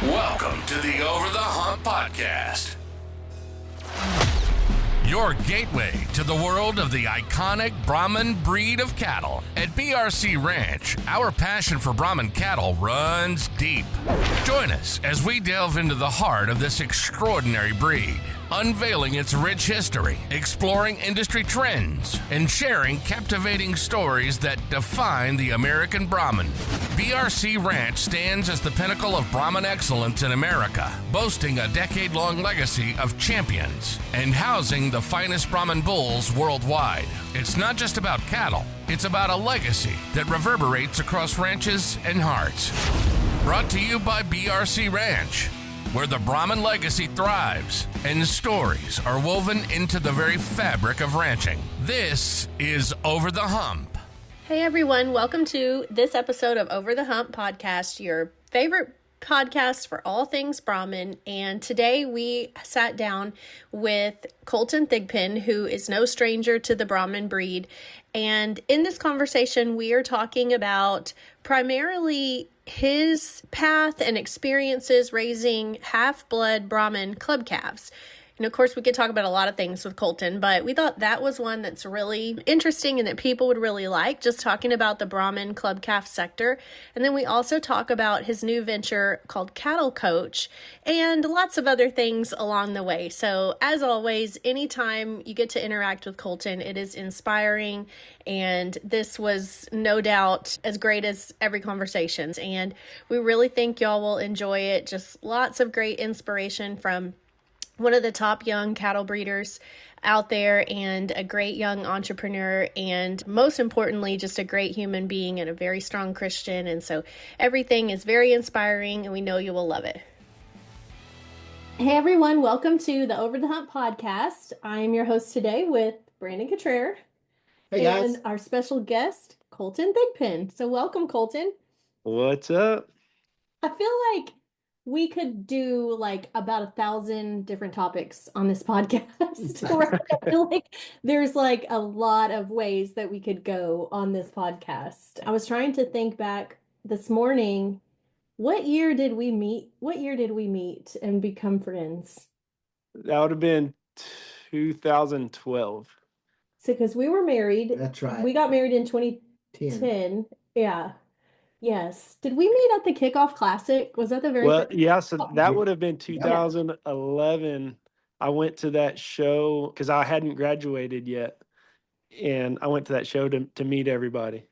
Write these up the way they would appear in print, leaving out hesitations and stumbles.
Welcome to the Over the Hump Podcast. Your gateway to the world of the iconic Brahman breed of cattle. At BRC Ranch, our passion for Brahman cattle runs deep. Join us as we delve into the heart of this extraordinary breed, unveiling its rich history, exploring industry trends, and sharing captivating stories that define the American Brahman. BRC Ranch stands as the pinnacle of Brahman excellence in America, boasting a decade-long legacy of champions and housing the finest Brahman bulls worldwide. It's not just about cattle, it's about a legacy that reverberates across ranches and hearts. Brought to you by BRC Ranch, where the Brahman legacy thrives and stories are woven into the very fabric of ranching. This is Over the Hump. Hey everyone, welcome to this episode of Over the Hump Podcast, your favorite podcast for all things Brahman. And today we sat down with Kolton Thigpen, who is no stranger to the Brahman breed. And in this conversation, we are talking about primarily his path and experiences raising Half-Blood Brahman Club calves. And of course, we could talk about a lot of things with Kolton, but we thought that was one that's really interesting and that people would really like, just talking about the Brahman club calf sector. And then we also talk about his new venture called Cattle Coach and lots of other things along the way. So as always, anytime you get to interact with Kolton, it is inspiring. And this was no doubt as great as every conversation. And we really think y'all will enjoy it. Just lots of great inspiration from one of the top young cattle breeders out there and a great young entrepreneur, and most importantly, just a great human being and a very strong Christian. And so everything is very inspiring and we know you will love it. Hey everyone, welcome to the Over the Hump Podcast. I am your host today with Brandon Cottrell. Hey guys. And our special guest, Kolton Thigpen. So welcome, Kolton. What's up? I feel like we could do like about 1,000 different topics on this podcast. Right? I feel like there's like a lot of ways that we could go on this podcast. I was trying to think back this morning. What year did we meet? What year did we meet and become friends? That would have been 2012. So, because we were married. That's right. We got married in 2010. Yeah. Yes. Did we meet at the Kickoff Classic? Was that the very Well, first? yeah, so that would have been 2011. I went to that show because I hadn't graduated yet. And I went to that show to meet everybody.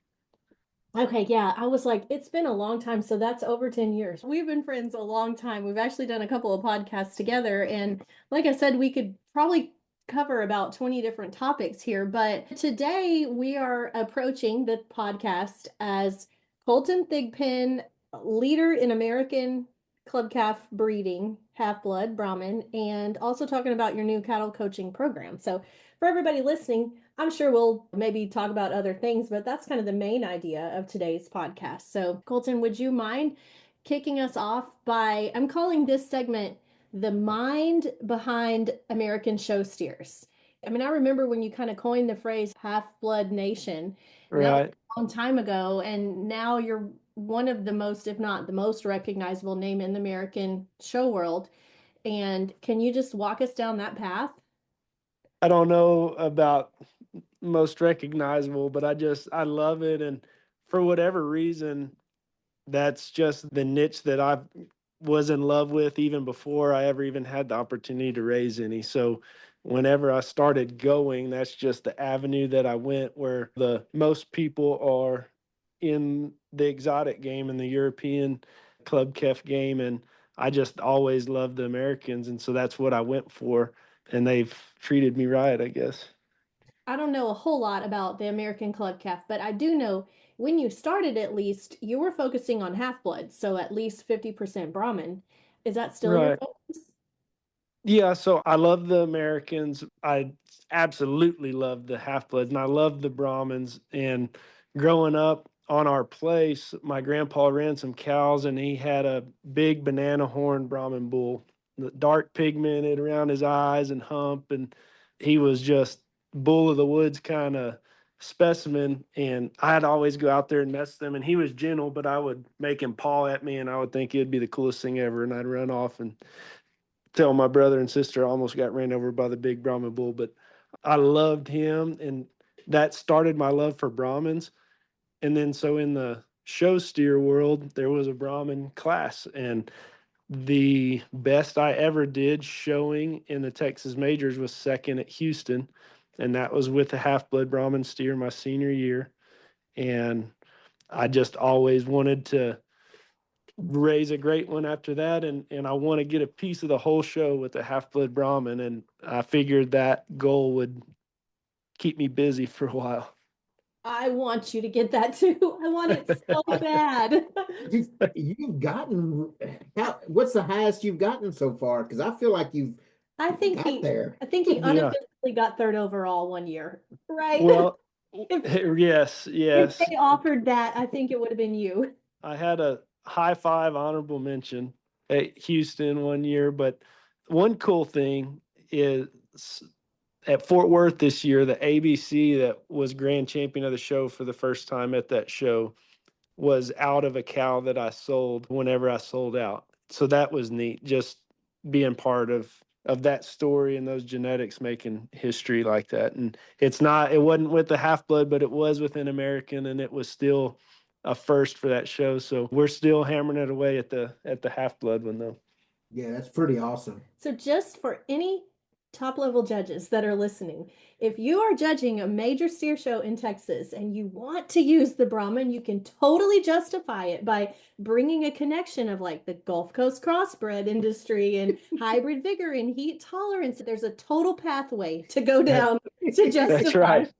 Okay, yeah. I was like, it's been a long time. So that's over 10 years. We've been friends a long time. We've actually done a couple of podcasts together. And like I said, we could probably cover about 20 different topics here. But today we are approaching the podcast as Kolton Thigpen, leader in American club calf breeding, Half-Blood Brahman, and also talking about your new cattle coaching program. So for everybody listening, I'm sure we'll maybe talk about other things, but that's kind of the main idea of today's podcast. So Kolton, would you mind kicking us off by, I'm calling this segment The Mind Behind American Show Steers. I mean, I remember when you kind of coined the phrase Half-Blood Nation. Right. A long time ago, and now you're one of the most, if not the most recognizable name in the American show world. And can you just walk us down that path? I don't know about most recognizable, but I love it. And for whatever reason, that's just the niche that I was in love with even before I ever even had the opportunity to raise any. So whenever I started going, that's just the avenue that I went, where the most people are in the exotic game and the European club calf game. And I just always loved the Americans. And so that's what I went for. And they've treated me right, I guess. I don't know a whole lot about the American club calf, but I do know when you started, at least you were focusing on half-blood. So at least 50% Brahman. Is that still your Right. focus? Yeah, so I love the Americans. I absolutely love the Half-Bloods, and I love the Brahmins. And growing up on our place, my grandpa ran some cows, and he had a big banana horn Brahman bull, the dark pigmented around his eyes and hump, and he was just bull of the woods kind of specimen, and I'd always go out there and mess them, and he was gentle, but I would make him paw at me, and I would think it'd be the coolest thing ever, and I'd run off and tell my brother and sister I almost got ran over by the big Brahman bull. But I loved him, and that started my love for Brahmins. And then so in the show steer world, there was a Brahmin class, and the best I ever did showing in the Texas majors was second at Houston, and that was with the Half-Blood Brahman steer my senior year. And I just always wanted to raise a great one after that, and I want to get a piece of the whole show with the Half-Blood Brahman, and I figured that goal would keep me busy for a while. I want you to get that too. I want it so bad. You've gotten what's the highest you've gotten so far? Because I feel like you've I think got there. I think he Yeah. unofficially got third overall one year, right? Well, if yes. they offered that, I think it would have been you. I had a high five honorable mention at Houston one year, but one cool thing is at Fort Worth this year, the ABC that was grand champion of the show for the first time at that show was out of a cow that I sold whenever I sold out. So that was neat, just being part of that story and those genetics making history like that. And it wasn't with the Half-Blood, but it was with an American, and it was still a first for that show. So we're still hammering it away at the Half-Blood one though. Yeah, that's pretty awesome. So just for any top level judges that are listening, if you are judging a major steer show in Texas and you want to use the Brahman, you can totally justify it by bringing a connection of like the Gulf Coast crossbred industry and hybrid vigor and heat tolerance. There's a total pathway to go down to justify. That's right.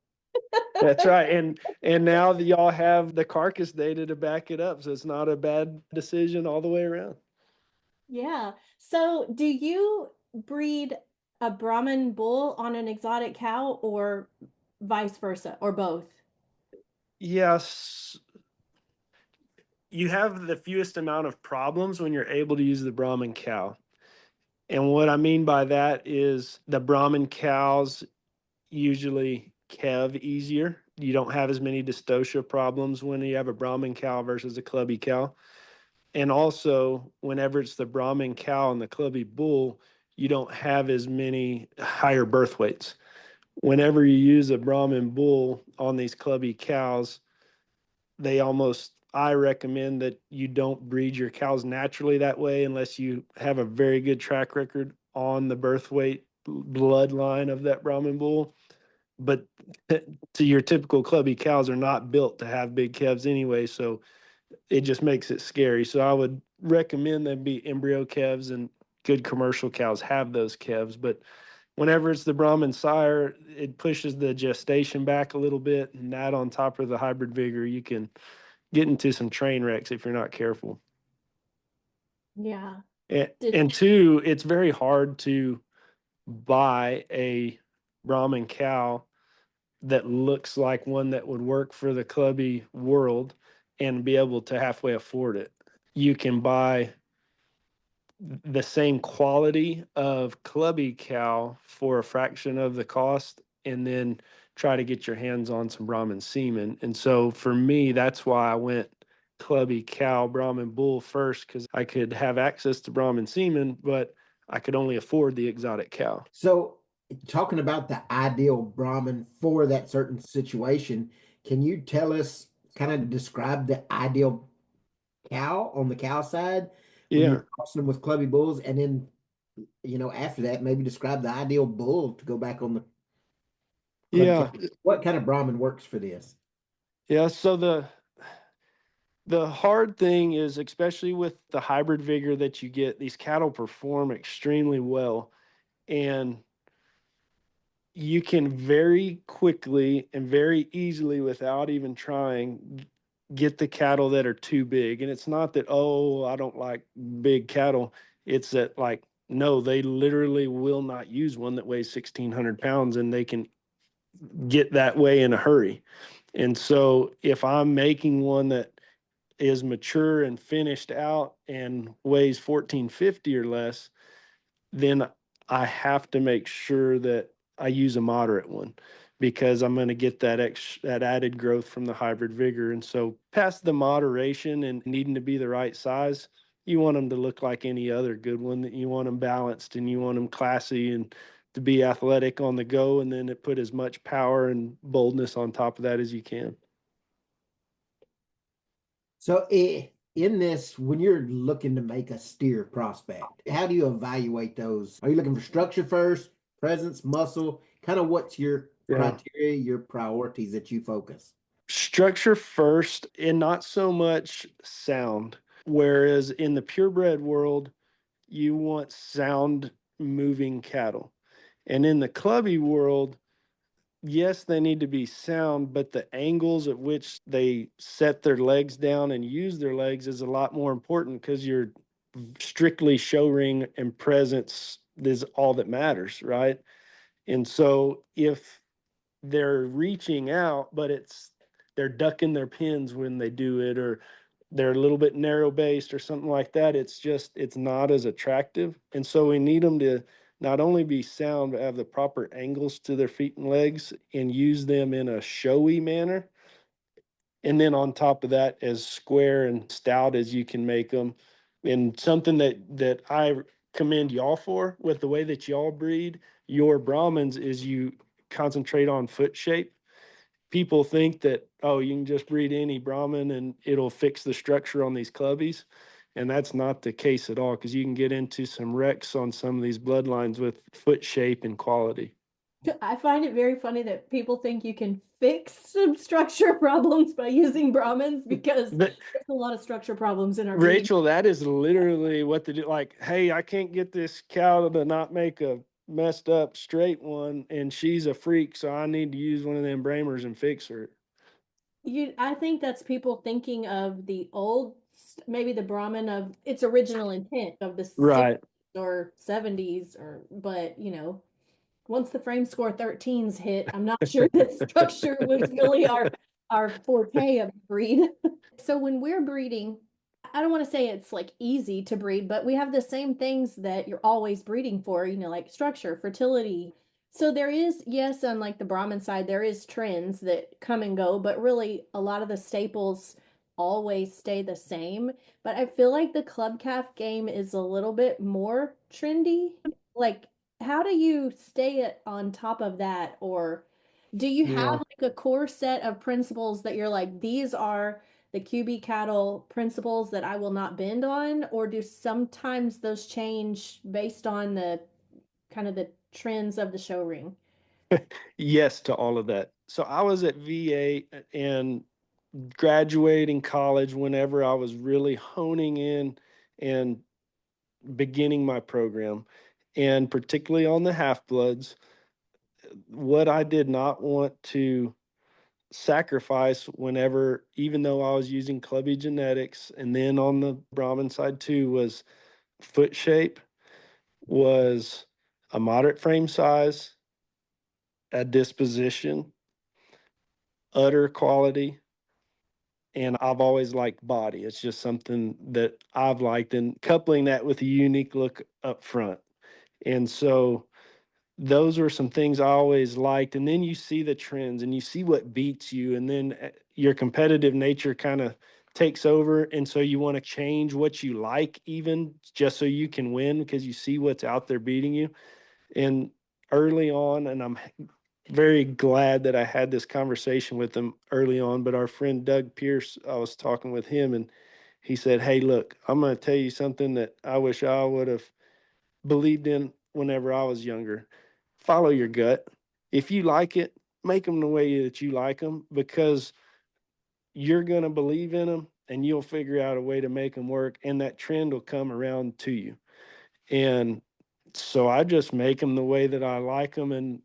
That's right. And now y'all have the carcass data to back it up. So it's not a bad decision all the way around. Yeah. So do you breed a Brahman bull on an exotic cow or vice versa or both? Yes. You have the fewest amount of problems when you're able to use the Brahman cow. And what I mean by that is the Brahman cows usually calve easier. You don't have as many dystocia problems when you have a Brahman cow versus a clubby cow. And also, whenever it's the Brahman cow and the clubby bull, you don't have as many higher birth weights. Whenever you use a Brahman bull on these clubby cows, I recommend that you don't breed your cows naturally that way unless you have a very good track record on the birth weight bloodline of that Brahman bull. But to your typical clubby cows are not built to have big calves anyway, so it just makes it scary. So I would recommend them be embryo calves, and good commercial cows have those calves. But whenever it's the Brahman sire, it pushes the gestation back a little bit, and that on top of the hybrid vigor, you can get into some train wrecks if you're not careful. Yeah. And two, it's very hard to buy a Brahman cow that looks like one that would work for the clubby world and be able to halfway afford it. You can buy the same quality of clubby cow for a fraction of the cost and then try to get your hands on some Brahman semen. And so for me, that's why I went clubby cow, Brahman bull first, because I could have access to Brahman semen, but I could only afford the exotic cow. So talking about the ideal Brahman for that certain situation, can you tell us, kind of describe the ideal cow on the cow side when Yeah. you're crossing them with clubby bulls, and then after that maybe describe the ideal bull to go back on the Yeah. cow. What kind of Brahman works for this? Yeah. So the hard thing is, especially with the hybrid vigor that you get, these cattle perform extremely well, and you can very quickly and very easily, without even trying, get the cattle that are too big. And it's not that, oh, I don't like big cattle. It's that, like, no, they literally will not use one that weighs 1,600 pounds, and they can get that way in a hurry. And so if I'm making one that is mature and finished out and weighs 1,450 or less, then I have to make sure that I use a moderate one, because I'm going to get that added growth from the hybrid vigor. And so past the moderation and needing to be the right size, you want them to look like any other good one. That you want them balanced and you want them classy and to be athletic on the go, and then to put as much power and boldness on top of that as you can. So in this, when you're looking to make a steer prospect, how do you evaluate those? Are you looking for structure first, presence, muscle? Kind of what's your criteria, your priorities that you focus? Structure first and not so much sound. Whereas in the purebred world, you want sound moving cattle. And in the clubby world, yes, they need to be sound, but the angles at which they set their legs down and use their legs is a lot more important, because you're strictly show ring and presence is all that matters, right? And so if they're reaching out, but they're ducking their pins when they do it, or they're a little bit narrow based or something like that, it's not as attractive. And so we need them to not only be sound, but have the proper angles to their feet and legs and use them in a showy manner. And then on top of that, as square and stout as you can make them. And something that I commend y'all for with the way that y'all breed your Brahmins is you concentrate on foot shape. People think that, oh, you can just breed any Brahmin and it'll fix the structure on these clubbies. And that's not the case at all, because you can get into some wrecks on some of these bloodlines with foot shape and quality. I find it very funny that people think you can fix some structure problems by using Brahmins, because there's a lot of structure problems in our breed. Rachel, that is literally what they do. Like, hey, I can't get this cow to not make a messed up straight one, and she's a freak, so I need to use one of them Bramers and fix her. I think that's people thinking of the old, maybe the Brahmin of its original intent of the Right. 60s or 70s, but once the frame score 13s hit, I'm not sure that structure was really our forte of the breed. So when we're breeding, I don't want to say it's like easy to breed, but we have the same things that you're always breeding for, like structure, fertility. So there is, yes, on like the Brahmin side, there is trends that come and go, but really a lot of the staples always stay the same. But I feel like the club calf game is a little bit more trendy. Like, how do you stay on top of that? Or do you have like a core set of principles that you're like, these are the QB cattle principles that I will not bend on? Or do sometimes those change based on the kind of the trends of the show ring? Yes to all of that. So I was at VA and graduating college whenever I was really honing in and beginning my program, and particularly on the half-bloods. What I did not want to sacrifice whenever, even though I was using clubby genetics, and then on the Brahmin side too, was foot shape, was a moderate frame size, a disposition, udder quality, and I've always liked body. It's just something that I've liked, and coupling that with a unique look up front. And so those were some things I always liked. And then you see the trends and you see what beats you, and then your competitive nature kind of takes over. And so you want to change what you like, even just so you can win, because you see what's out there beating you. And early on, and I'm very glad that I had this conversation with them early on, but our friend Doug Pierce, I was talking with him, and he said, hey, look, I'm going to tell you something that I wish I would have believed in whenever I was younger. Follow your gut. If you like it, make them the way that you like them, because you're going to believe in them and you'll figure out a way to make them work, and that trend will come around to you. And so I just make them the way that I like them. And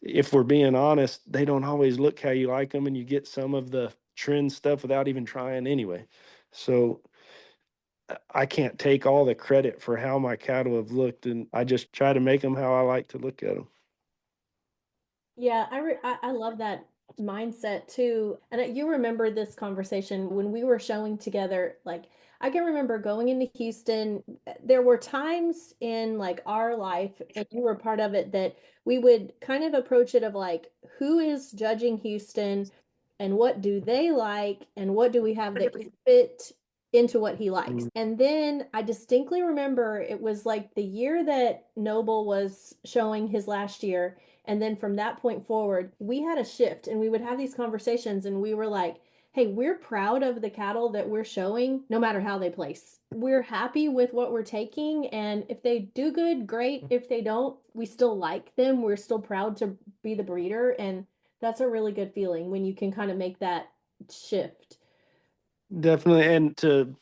if we're being honest, they don't always look how you like them, and you get some of the trend stuff without even trying anyway. So I can't take all the credit for how my cattle have looked, and I just try to make them how I like to look at them. Yeah, I love that mindset too. And you remember this conversation when we were showing together. Like, I can remember going into Houston. There were times in like our life, and you were part of it, that we would kind of approach it of like, who is judging Houston and what do they like and what do we have that can fit into what he likes. And then I distinctly remember it was like the year that Noble was showing his last year. And then from that point forward, we had a shift and we would have these conversations and we were like, hey, we're proud of the cattle that we're showing no matter how they place. We're happy with what we're taking. And if they do good, great. If they don't, we still like them. We're still proud to be the breeder. And that's a really good feeling when you can kind of make that shift. Definitely. And to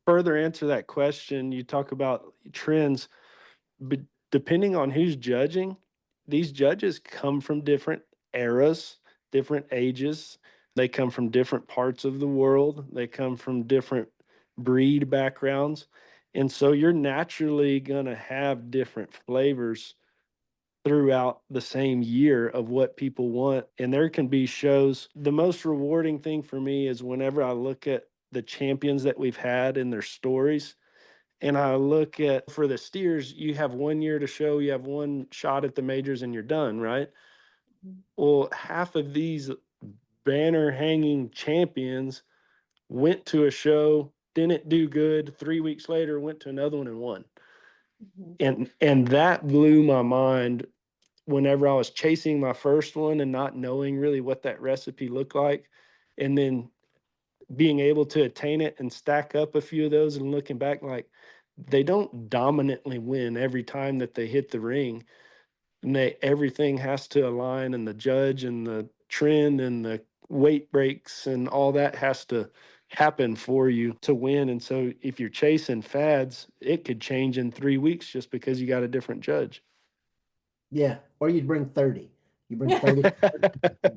further answer that question, you talk about trends, but depending on who's judging, these judges come from different eras, different ages. They come from different parts of the world. They come from different breed backgrounds. And so you're naturally going to have different flavors throughout the same year of what people want. And there can be shows. The most rewarding thing for me is whenever I look at the champions that we've had and their stories. And I look at, for the steers, you have 1 year to show, you have one shot at the majors and you're done, right? Well, half of these banner hanging champions went to a show, didn't do good. 3 weeks later, went to another one and won. And that blew my mind whenever I was chasing my first one and not knowing really what that recipe looked like. And then being able to attain it and stack up a few of those and looking back, like, they don't dominantly win every time that they hit the ring. And everything has to align, and the judge and the trend and the weight breaks and all that has to happen for you to win. And so if you're chasing fads, it could change in 3 weeks just because you got a different judge. Yeah. Or you'd bring 30. You bring 30.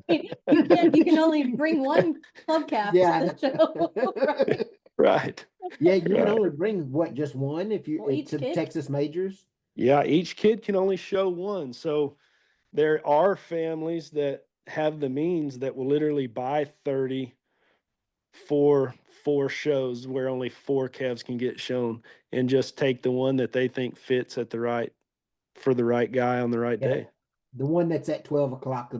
You can only bring one club calf to the show. Right. Yeah, you can only bring just one if you each to kid? Texas majors. Yeah, each kid can only show one. So there are families that have the means that will literally buy 30 for 4 shows where only 4 calves can get shown, and just take the one that they think fits at for the right guy on the right day. The one that's at 12 o'clock.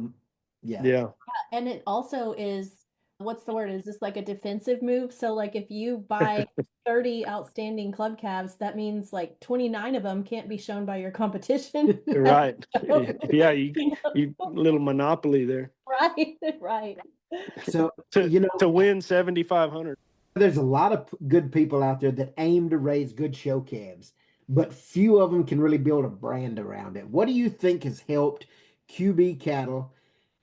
Yeah. And it also is, what's the word? Is this like a defensive move? So like if you buy 30 outstanding club calves, that means like 29 of them can't be shown by your competition. Right. Yeah, you little monopoly there. Right. So to win 7,500. There's a lot of good people out there that aim to raise good show calves, but few of them can really build a brand around it. What do you think has helped QB cattle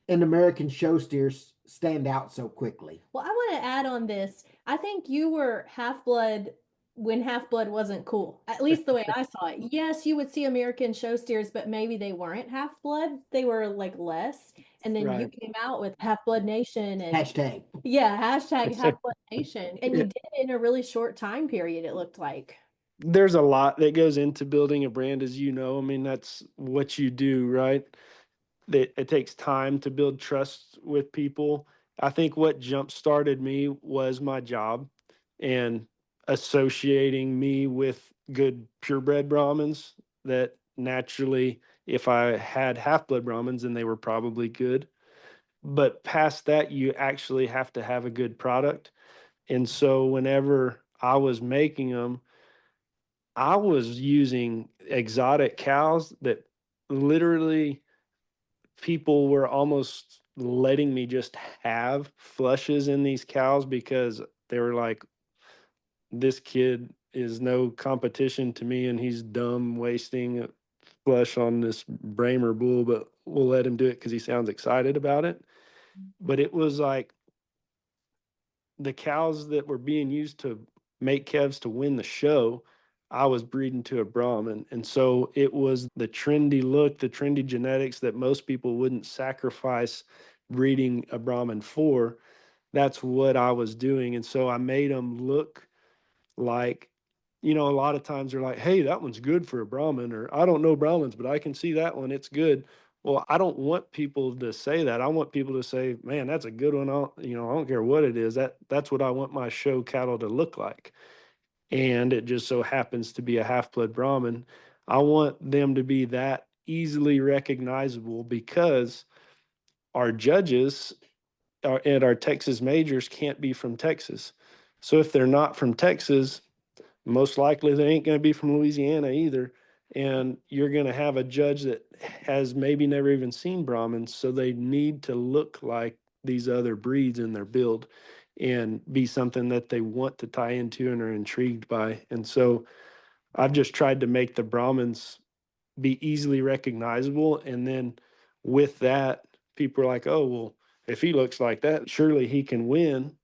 and American show steers stand out so quickly? Well, I want to add on this. I think you were Half-Blood when Half-Blood wasn't cool, at least the way I saw it. Yes, you would see American show steers, but maybe they weren't Half-Blood. They were like less. And then you came out with Half-Blood Nation and hashtag Half-Blood Nation. And you did it in a really short time period, it looked like. There's a lot that goes into building a brand, as you know. I mean, that's what you do, right? It takes time to build trust with people. I think what jump started me was my job and associating me with good purebred Brahmins that naturally, if I had half-blood Brahmins, then they were probably good. But past that, you actually have to have a good product. And so whenever I was making them, I was using exotic cows that literally people were almost letting me just have flushes in these cows because they were like, this kid is no competition to me and he's dumb wasting a flush on this Bramer bull, but we'll let him do it because he sounds excited about it. But it was like the cows that were being used to make calves to win the show, I was breeding to a Brahmin. And so it was the trendy look, the trendy genetics that most people wouldn't sacrifice breeding a Brahmin for. That's what I was doing. And so I made them look like, a lot of times they're like, hey, that one's good for a Brahmin, or I don't know Brahmins, but I can see that one, it's good. Well, I don't want people to say that. I want people to say, man, that's a good one. I don't care what it is. That's what I want my show cattle to look like. And it just so happens to be a half-blood Brahmin. I want them to be that easily recognizable because our judges at our Texas majors can't be from Texas. So if they're not from Texas, most likely they ain't going to be from Louisiana either. And you're going to have a judge that has maybe never even seen Brahmins. So they need to look like these other breeds in their build and be something that they want to tie into and are intrigued by. And so I've just tried to make the Brahmins be easily recognizable. And then with that, people are like, oh, well, if he looks like that, surely he can win.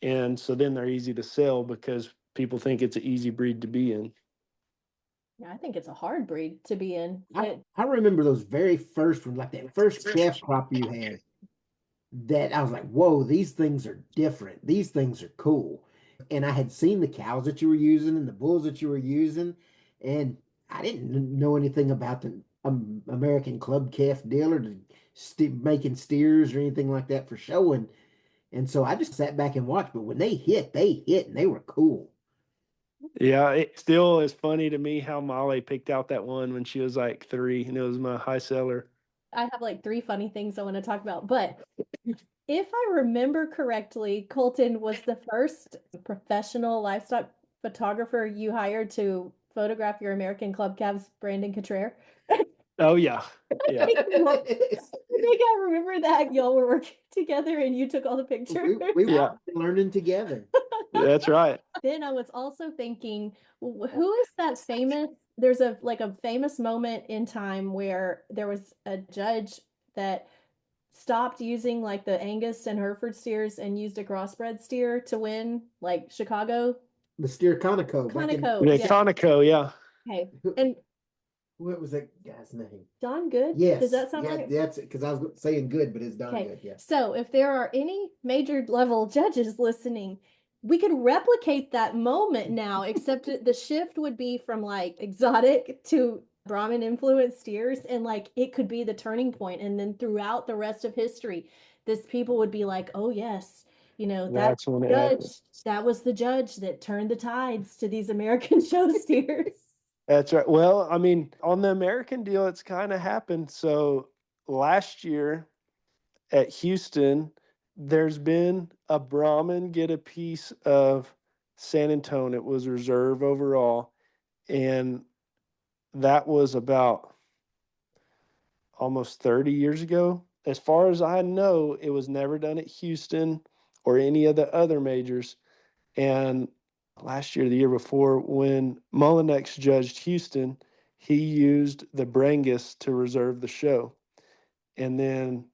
And so then they're easy to sell because people think it's an easy breed to be in. Yeah, I think it's a hard breed to be in. I remember those very first ones, like that first calf crop you had, that I was like, whoa, these things are different. These things are cool. And I had seen the cows that you were using and the bulls that you were using, and I didn't know anything about the American club calf deal or making steers or anything like that for showing. And so I just sat back and watched. But when they hit, and they were cool. Yeah, it still is funny to me how Molly picked out that one when she was like 3, and it was my high seller. I have like 3 funny things I want to talk about, but if I remember correctly, Kolton was the first professional livestock photographer you hired to photograph your American Club calves, Brandon Cottrell. Oh, yeah. Yeah. I think I remember that y'all were working together and you took all the pictures. We were learning together. That's right. Then I was also thinking, who is that famous? There's a famous moment in time where there was a judge that stopped using like the Angus and Hereford steers and used a crossbred steer to win, like Chicago. The steer Conoco. Yeah, Conoco, yeah. Okay. And what was that guy's name? Don Good? Yes. Does that sound right? That's it, because I was saying Good, but it's Don Good, yeah. So if there are any major level judges listening, we could replicate that moment now, except the shift would be from like exotic to Brahmin influenced steers, and like it could be the turning point. And then throughout the rest of history, this people would be like, oh yes, That's when that was the judge that turned the tides to these American show steers. That's right. Well, I mean, on the American deal, it's kind of happened. So last year at Houston, there's been a Brahmin get a piece of San Antonio. It was reserve overall. And that was about almost 30 years ago. As far as I know, it was never done at Houston or any of the other majors. And last year, the year before, when Mullinex judged Houston, he used the Brangus to reserve the show. And then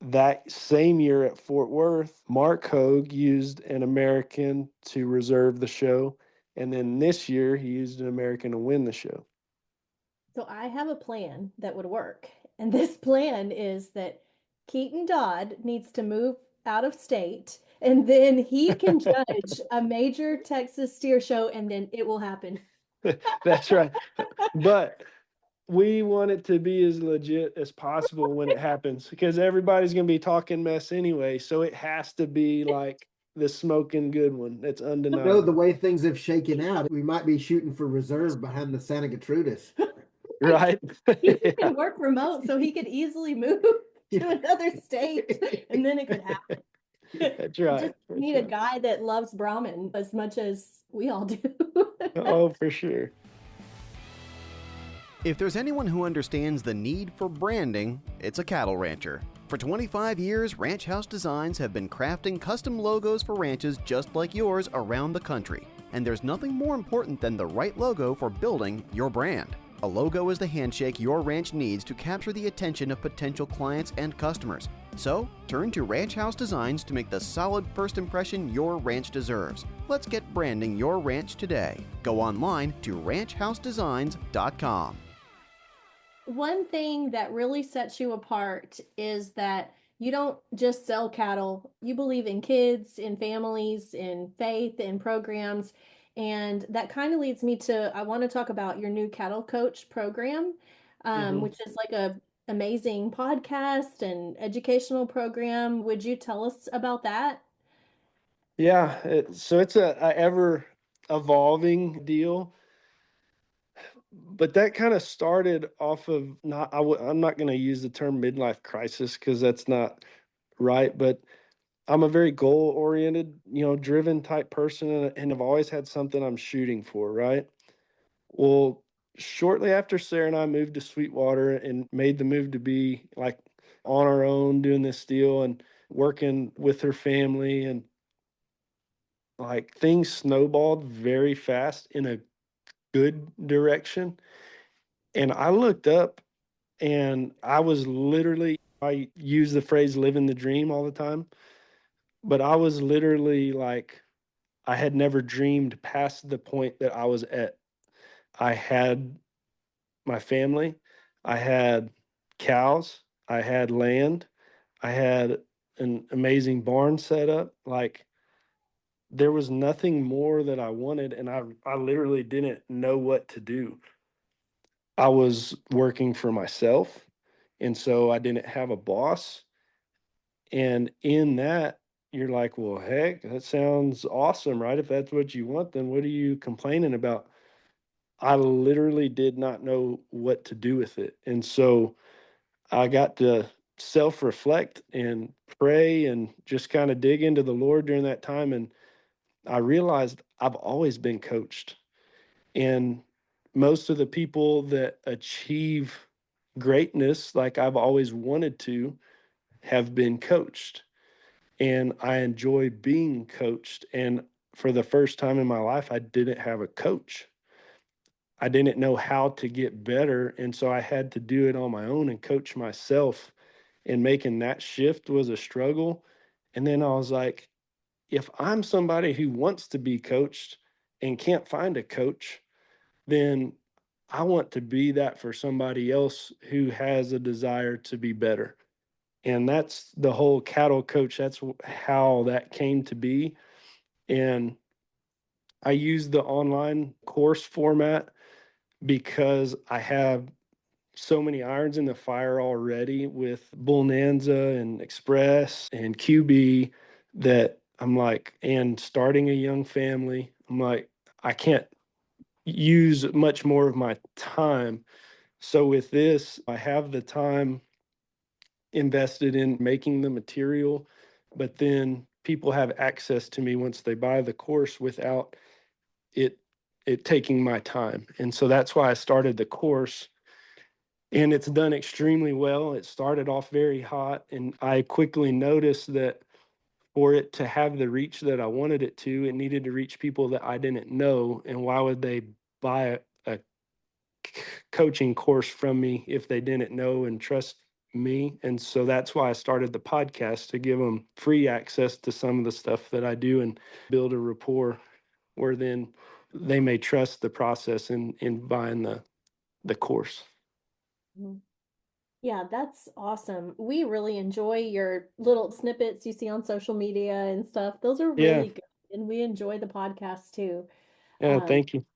that same year at Fort Worth, Mark Hogue used an American to reserve the show. And then this year, he used an American to win the show. So I have a plan that would work. And this plan is that Keaton Dodd needs to move out of state, and then he can judge a major Texas steer show, and then it will happen. That's right. But we want it to be as legit as possible when it happens, because everybody's going to be talking mess anyway. So it has to be like the smoking good one. It's undeniable. No, the way things have shaken out, we might be shooting for reserve behind the Santa Gertrudis. Right? He can work remote, so he could easily move to another state, and then it could happen. That's right. Just need a guy that loves Brahmin as much as we all do. Oh, for sure. If there's anyone who understands the need for branding, it's a cattle rancher. For 25 years, Ranch House Designs have been crafting custom logos for ranches just like yours around the country. And there's nothing more important than the right logo for building your brand. A logo is the handshake your ranch needs to capture the attention of potential clients and customers. So, turn to Ranch House Designs to make the solid first impression your ranch deserves. Let's get branding your ranch today. Go online to ranchhousedesigns.com. One thing that really sets you apart is that you don't just sell cattle. You believe in kids, in families, in faith, in programs. And that kind of leads me to, I want to talk about your new cattle coach program, which is like amazing podcast and educational program. Would you tell us about that? Yeah, so it's a ever evolving deal, but that kind of started off of not. I'm not going to use the term midlife crisis because that's not right, but I'm a very goal oriented, driven type person, and I've always had something I'm shooting for, right? Well, shortly after Sarah and I moved to Sweetwater and made the move to be like on our own doing this deal and working with her family, and like things snowballed very fast in a good direction. And I looked up and I was literally, I use the phrase living the dream all the time, but I was literally like, I had never dreamed past the point that I was at. I had my family, I had cows, I had land, I had an amazing barn set up. Like there was nothing more that I wanted, and I literally didn't know what to do. I was working for myself, and so I didn't have a boss. And in that, you're like, well, heck, that sounds awesome, right? If that's what you want, then what are you complaining about? I literally did not know what to do with it. And so I got to self reflect and pray and just kind of dig into the Lord during that time. And I realized I've always been coached. And most of the people that achieve greatness, like I've always wanted to, have been coached. And I enjoy being coached. And for the first time in my life, I didn't have a coach. I didn't know how to get better. And so I had to do it on my own and coach myself. And making that shift was a struggle. And then I was like, if I'm somebody who wants to be coached and can't find a coach, then I want to be that for somebody else who has a desire to be better. And that's the whole cattle coach. That's how that came to be. And I use the online course format because I have so many irons in the fire already with Bonanza and Express and QB that I'm like, and starting a young family, I'm like, I can't use much more of my time. So with this, I have the time invested in making the material, but then people have access to me once they buy the course without it taking my time. And so that's why I started the course, and it's done extremely well. It started off very hot, and I quickly noticed that for it to have the reach that I wanted it to, it needed to reach people that I didn't know. And why would they buy a coaching course from me if they didn't know and trust me? And so that's why I started the podcast, to give them free access to some of the stuff that I do and build a rapport where then they may trust the process in buying the course. Mhm. Yeah, that's awesome. We really enjoy your little snippets you see on social media and stuff. Those are Yeah. really good. And we enjoy the podcast too. Yeah. Um, Thank you.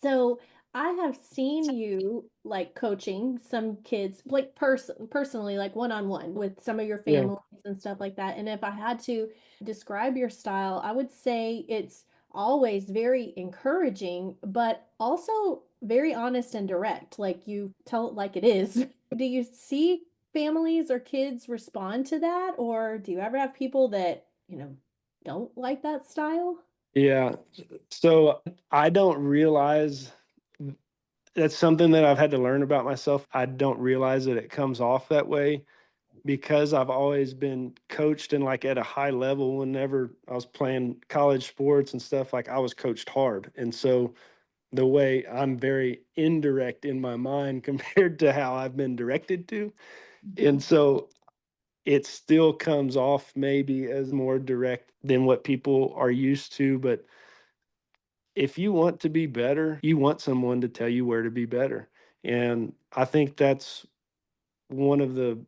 So I have seen you like coaching some kids, like personally, like one on one with some of your Yeah. families and stuff like that. And if I had to describe your style, I would say it's always very encouraging, but also very honest and direct. Like you tell it like it is. Do you see families or kids respond to that? Or do you ever have people that, don't like that style? Yeah. So I don't realize that's something that I've had to learn about myself. I don't realize that it comes off that way because I've always been coached and like at a high level. Whenever I was playing college sports and stuff, like I was coached hard. And so the way I'm very indirect in my mind compared to how I've been directed to. And so it still comes off maybe as more direct than what people are used to. But if you want to be better, you want someone to tell you where to be better. And I think that's one of the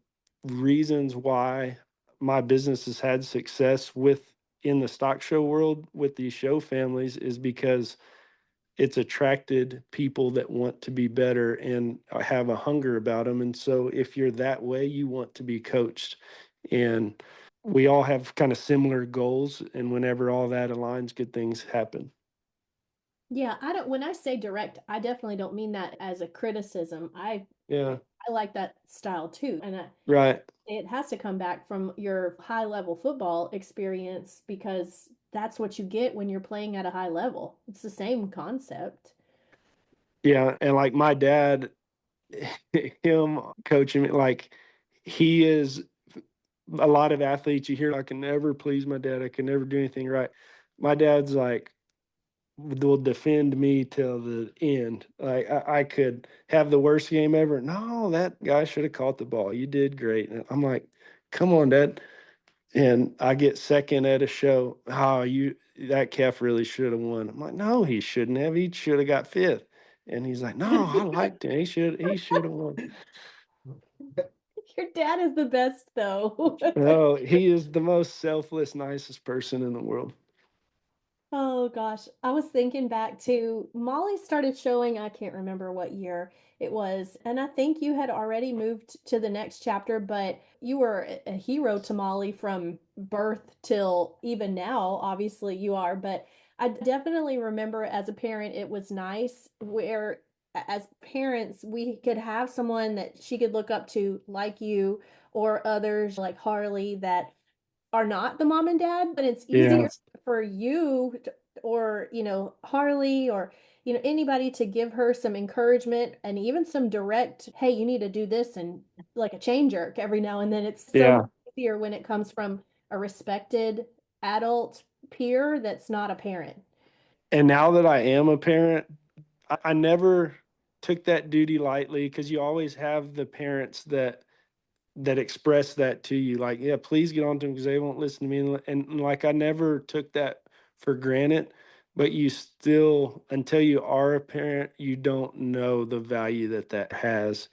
reasons why my business has had success with in the stock show world with these show families, is because it's attracted people that want to be better and have a hunger about them. And so if you're that way, you want to be coached. And we all have kind of similar goals. And whenever all that aligns, good things happen. Yeah, when I say direct, I definitely don't mean that as a criticism. Yeah. I like that style too. And Right. it has to come back from your high level football experience because that's what you get when you're playing at a high level. It's the same concept. Yeah. And like my dad, him coaching me, like he is a lot of athletes you hear, I can never please my dad. I can never do anything right. My dad's like, will defend me till the end. Like I could have the worst game ever. No, that guy should have caught the ball. You did great. And I'm like, come on, Dad. And I get second at a show. Oh, that calf really should have won. I'm like, no, he shouldn't have. He should have got fifth. And he's like, no, I liked him. He should have won. Your dad is the best, though. No, he is the most selfless, nicest person in the world. Oh gosh, I was thinking back to Molly started showing, I can't remember what year it was, and I think you had already moved to the next chapter, but you were a hero to Molly from birth till even now, obviously you are, but I definitely remember as a parent it was nice where as parents we could have someone that she could look up to like you or others like Harley that are not the mom and dad, but it's Yeah. easier for you or, Harley or, anybody to give her some encouragement and even some direct, hey, you need to do this and like a chain jerk every now and then. It's so Yeah. much easier when it comes from a respected adult peer that's not a parent. And now that I am a parent, I never took that duty lightly because you always have the parents that express that to you, like, yeah, please get on to them because they won't listen to me. And like I never took that for granted, but you still, until you are a parent, you don't know the value that has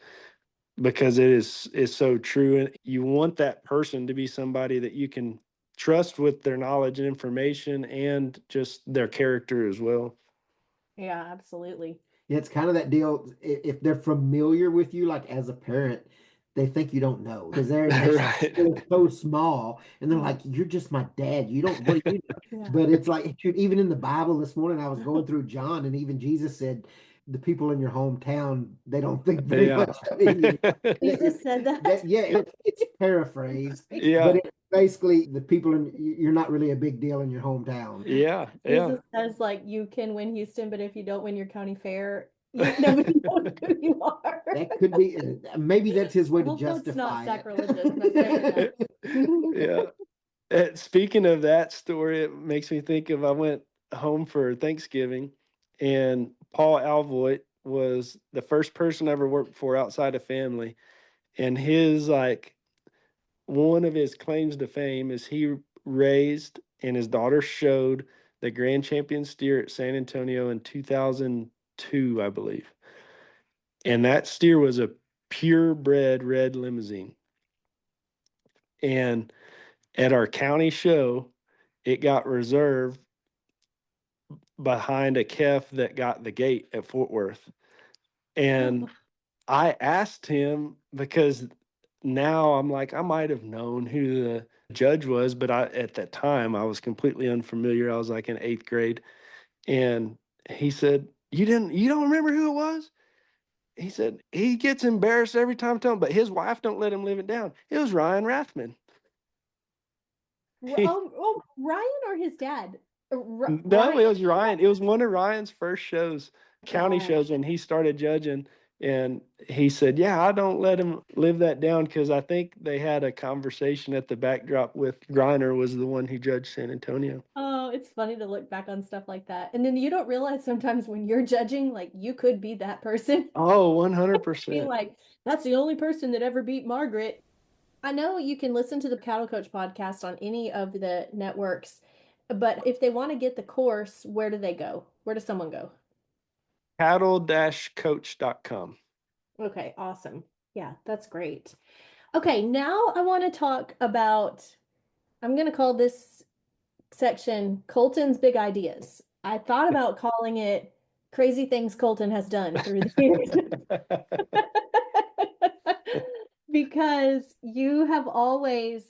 because it is so true. And you want that person to be somebody that you can trust with their knowledge and information and just their character as well. Yeah, absolutely. Yeah, it's kind of that deal. If they're familiar with you, like as a parent, they think you don't know because Right. they're so small, and they're like, "You're just my dad. You don't. What do you know?" Yeah. But it's like, shoot, even in the Bible this morning, I was going through John, and even Jesus said, "The people in your hometown, they don't think very Yeah. much of you." Jesus said that. Yeah, it's paraphrased, Yeah. but it's basically the people you're not really a big deal in your hometown. Yeah. Yeah. Jesus says like you can win Houston, but if you don't win your county fair, nobody knows who you are. That could be, maybe that's his way to Although it's not justify it. sacrilegious, but fair enough. Yeah. Speaking of that story, it makes me think of I went home for Thanksgiving, and Paul Alvoit was the first person I ever worked for outside of family. And his one of his claims to fame is he raised and his daughter showed the grand champion steer at San Antonio in 2002, I believe. And that steer was a purebred red limousine. And at our county show, it got reserved behind a calf that got the gate at Fort Worth. And I asked him because now I'm like, I might have known who the judge was, but at that time I was completely unfamiliar. I was like in 8th grade. And he said, you don't remember who it was? He said, he gets embarrassed every time I tell him, but his wife don't let him live it down. It was Ryan Rathman. Ryan or his dad? No, it was Ryan. It was one of Ryan's first shows, county Gosh. shows, when he started judging. And he said, yeah, I don't let him live that down because I think they had a conversation at the backdrop with Griner was the one who judged San Antonio. Oh, it's funny to look back on stuff like that. And then you don't realize sometimes when you're judging, like you could be that person. Oh, Be 100%. like, that's the only person that ever beat Margaret. I know you can listen to the Cattle Coach podcast on any of the networks, but if they want to get the course, where do they go? Where does someone go? Cattle-coach.com. Okay, awesome. Yeah, that's great. Okay, now I want to talk about, I'm going to call this section Colton's Big Ideas. I thought about calling it crazy things Kolton has done through the years. Because you have always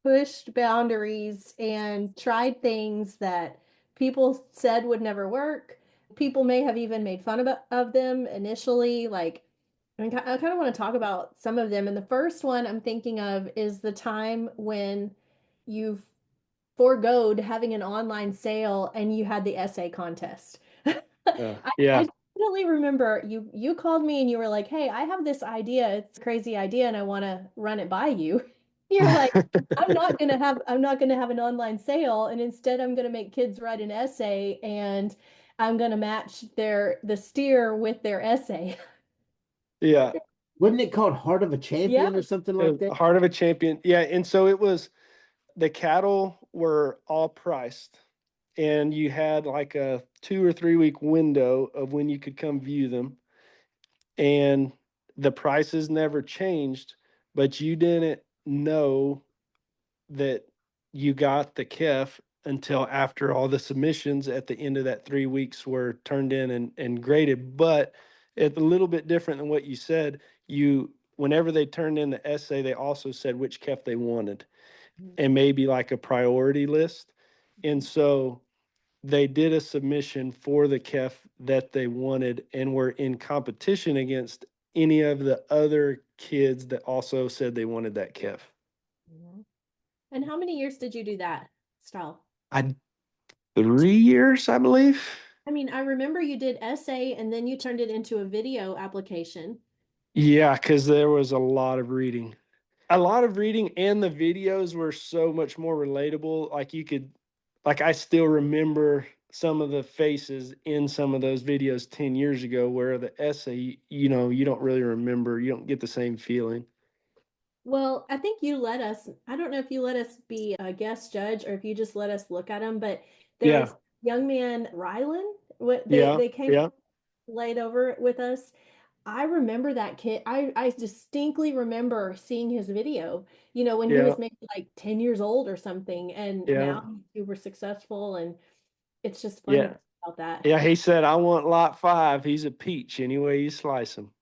pushed boundaries and tried things that people said would never work. People may have even made fun of them initially. Like, I mean, I kind of want to talk about some of them. And the first one I'm thinking of is the time when you've foregoed having an online sale and you had the essay contest. Yeah. I definitely remember you called me and you were like, "Hey, I have this idea. It's a crazy idea and I want to run it by you." You're like, I'm not gonna have an online sale, and instead I'm gonna make kids write an essay and I'm gonna match the steer with their essay." Yeah. Wasn't it called Heart of a Yeah. Champion or something like that? Heart of a Champion. Yeah. And so it was, the cattle were all priced, and you had like a 2 or 3 week window of when you could come view them. And the prices never changed, but you didn't know that you got the KEF until after all the submissions at the end of that 3 weeks were turned in and graded. But it's a little bit different than what you said. Whenever they turned in the essay, they also said which KEF they wanted and maybe like a priority list. And so they did a submission for the KEF that they wanted and were in competition against any of the other kids that also said they wanted that KEF. And how many years did you do that style? 3 years, I believe. I mean, I remember you did essay and then you turned it into a video application. Yeah, because there was a lot of reading. A lot of reading, and the videos were so much more relatable. Like I still remember some of the faces in some of those videos 10 years ago, where the essay, you don't really remember. You don't get the same feeling. Well, I think I don't know if you let us be a guest judge or if you just let us look at them, but there Yeah. was young man Rylan. Yeah. They came Yeah. laid over with us. I remember that kid. I distinctly remember seeing his video, when he Yeah. was maybe like 10 years old or something, and Yeah. now he's super successful, and it's just fun to Yeah. think about that. Yeah. He said, "I want lot 5. He's a peach any way you slice him."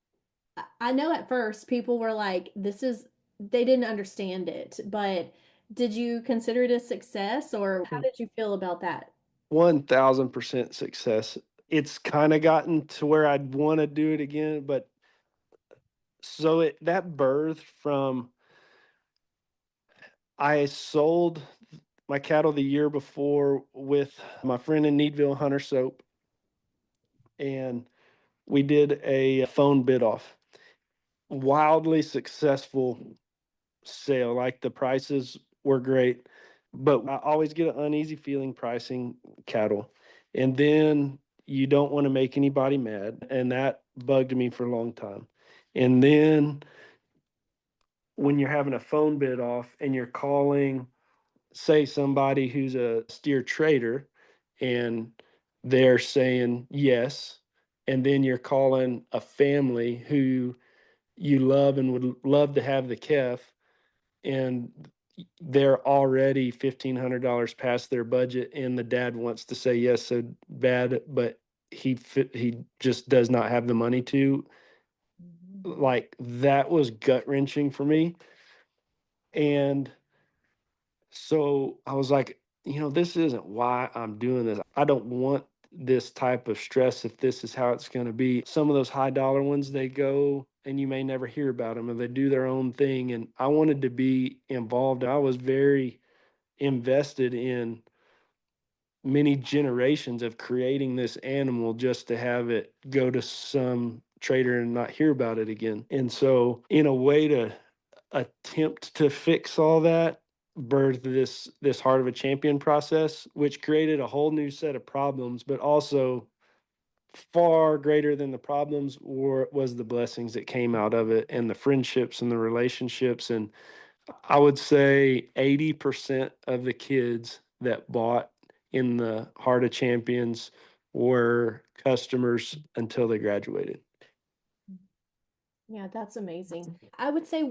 I know at first people were like, they didn't understand it, but did you consider it a success or how did you feel about that? 1000% success. It's kind of gotten to where I'd want to do it again, but so that birth from, I sold my cattle the year before with my friend in Needville, Hunter Soap, and we did a phone bid off. Wildly successful sale. Like, the prices were great, but I always get an uneasy feeling pricing cattle. And then you don't want to make anybody mad. And that bugged me for a long time. And then when you're having a phone bid off and you're calling, say, somebody who's a steer trader, and they're saying yes, and then you're calling a family who you love and would love to have the KEF, and they're already $1,500 past their budget, and the dad wants to say yes so bad, but he just does not have the money to. Like, that was gut wrenching for me. And so I was like, this isn't why I'm doing this. I don't want this type of stress if this is how it's going to be. Some of those high dollar ones, they go and you may never hear about them, or they do their own thing. And I wanted to be involved. I was very invested in many generations of creating this animal just to have it go to some trader and not hear about it again. And so, in a way to attempt to fix all that, birthed this Heart of a Champion process, which created a whole new set of problems, but also far greater than the problems was the blessings that came out of it, and the friendships and the relationships. And I would say 80% of the kids that bought in the Heart of Champions were customers until they graduated. Yeah, that's amazing. I would say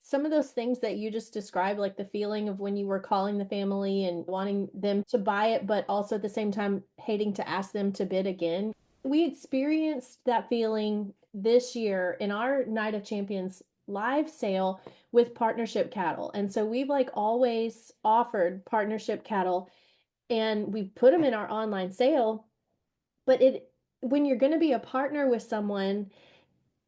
some of those things that you just described, like the feeling of when you were calling the family and wanting them to buy it, but also at the same time hating to ask them to bid again. we experienced that feeling this year in our Night of Champions live sale with partnership cattle. And so we've like always offered partnership cattle and we put them in our online sale. But when you're going to be a partner with someone,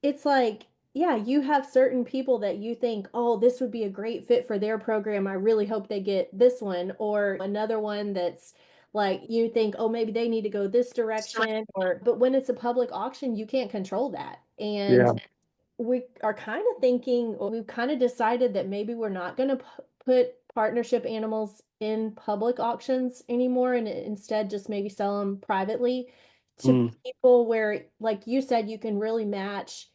it's like, yeah, you have certain people that you think, oh, this would be a great fit for their program. I really hope they get this one, or another one that's like you think, oh, maybe they need to go this direction. Or, but when it's a public auction, you can't control that. And Yeah. we are kind of thinking, or we've kind of decided that maybe we're not going to put partnership animals in public auctions anymore and instead just maybe sell them privately to Mm, people where, like you said, you can really match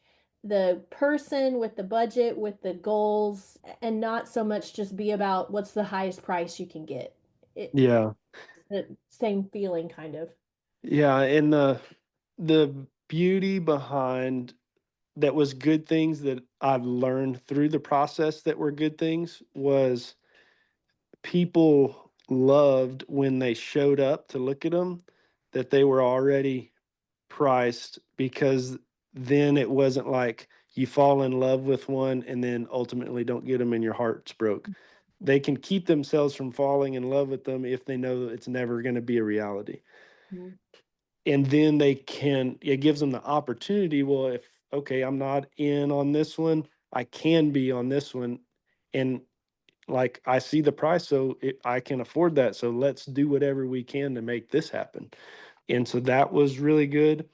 the person with the budget, with the goals, and not so much just be about what's the highest price you can get. It's yeah. the same feeling, kind of. Yeah. And the beauty behind that was good things that I've learned through the process that were good things was people loved when they showed up to look at them that they were already priced, because then it wasn't like you fall in love with one and then ultimately don't get them and your heart's broke. They can keep themselves from falling in love with them if they know that it's never going to be a reality. Mhm. And then it gives them the opportunity. Well, if, okay, I'm not in on this one, I can be on this one. And like, I see the price, so I can afford that. So let's do whatever we can to make this happen. And so that was really good.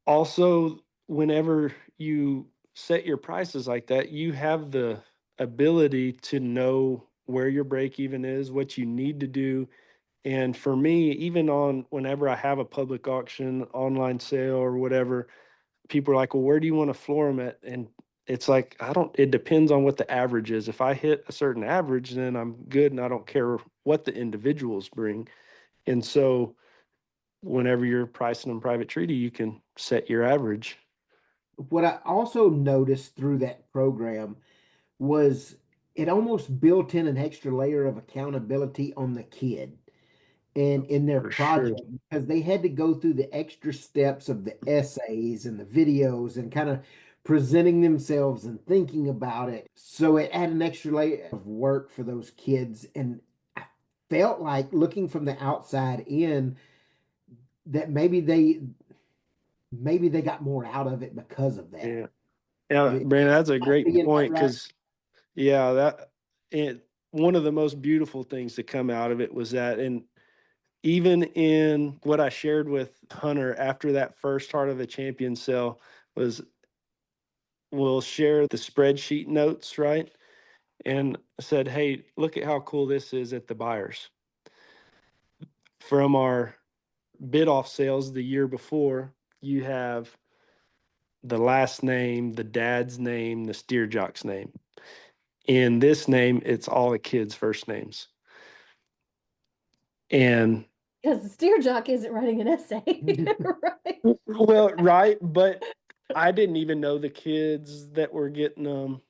Also, whenever you set your prices like that, you have the ability to know where your break even is, what you need to do. And for me, even on whenever I have a public auction, online sale, or whatever, people are like, well, where do you want to floor them at? And it's like, it depends on what the average is. If I hit a certain average, then I'm good and I don't care what the individuals bring. And so whenever you're pricing them private treaty, you can set your average. What I also noticed through that program was it almost built in an extra layer of accountability on the kid and in their For sure. project, because they had to go through the extra steps of the essays and the videos and kind of presenting themselves and thinking about it. So it had an extra layer of work for those kids. And I felt like, looking from the outside in, that maybe they got more out of it because of that. Yeah. Yeah, Am Brandon, that's a I great thinking that point, right? because yeah, one of the most beautiful things to come out of it was that, and even in what I shared with Hunter after that first Heart of the Champion sale was, we'll share the spreadsheet notes, right? And I said, hey, look at how cool this is at the buyers. From our bid off sales the year before, you have the last name, the dad's name, the steer jock's name. In this name, it's all the kids' first names. And Because the steer jock isn't writing an essay, right? well, right, but I didn't even know the kids that were getting them.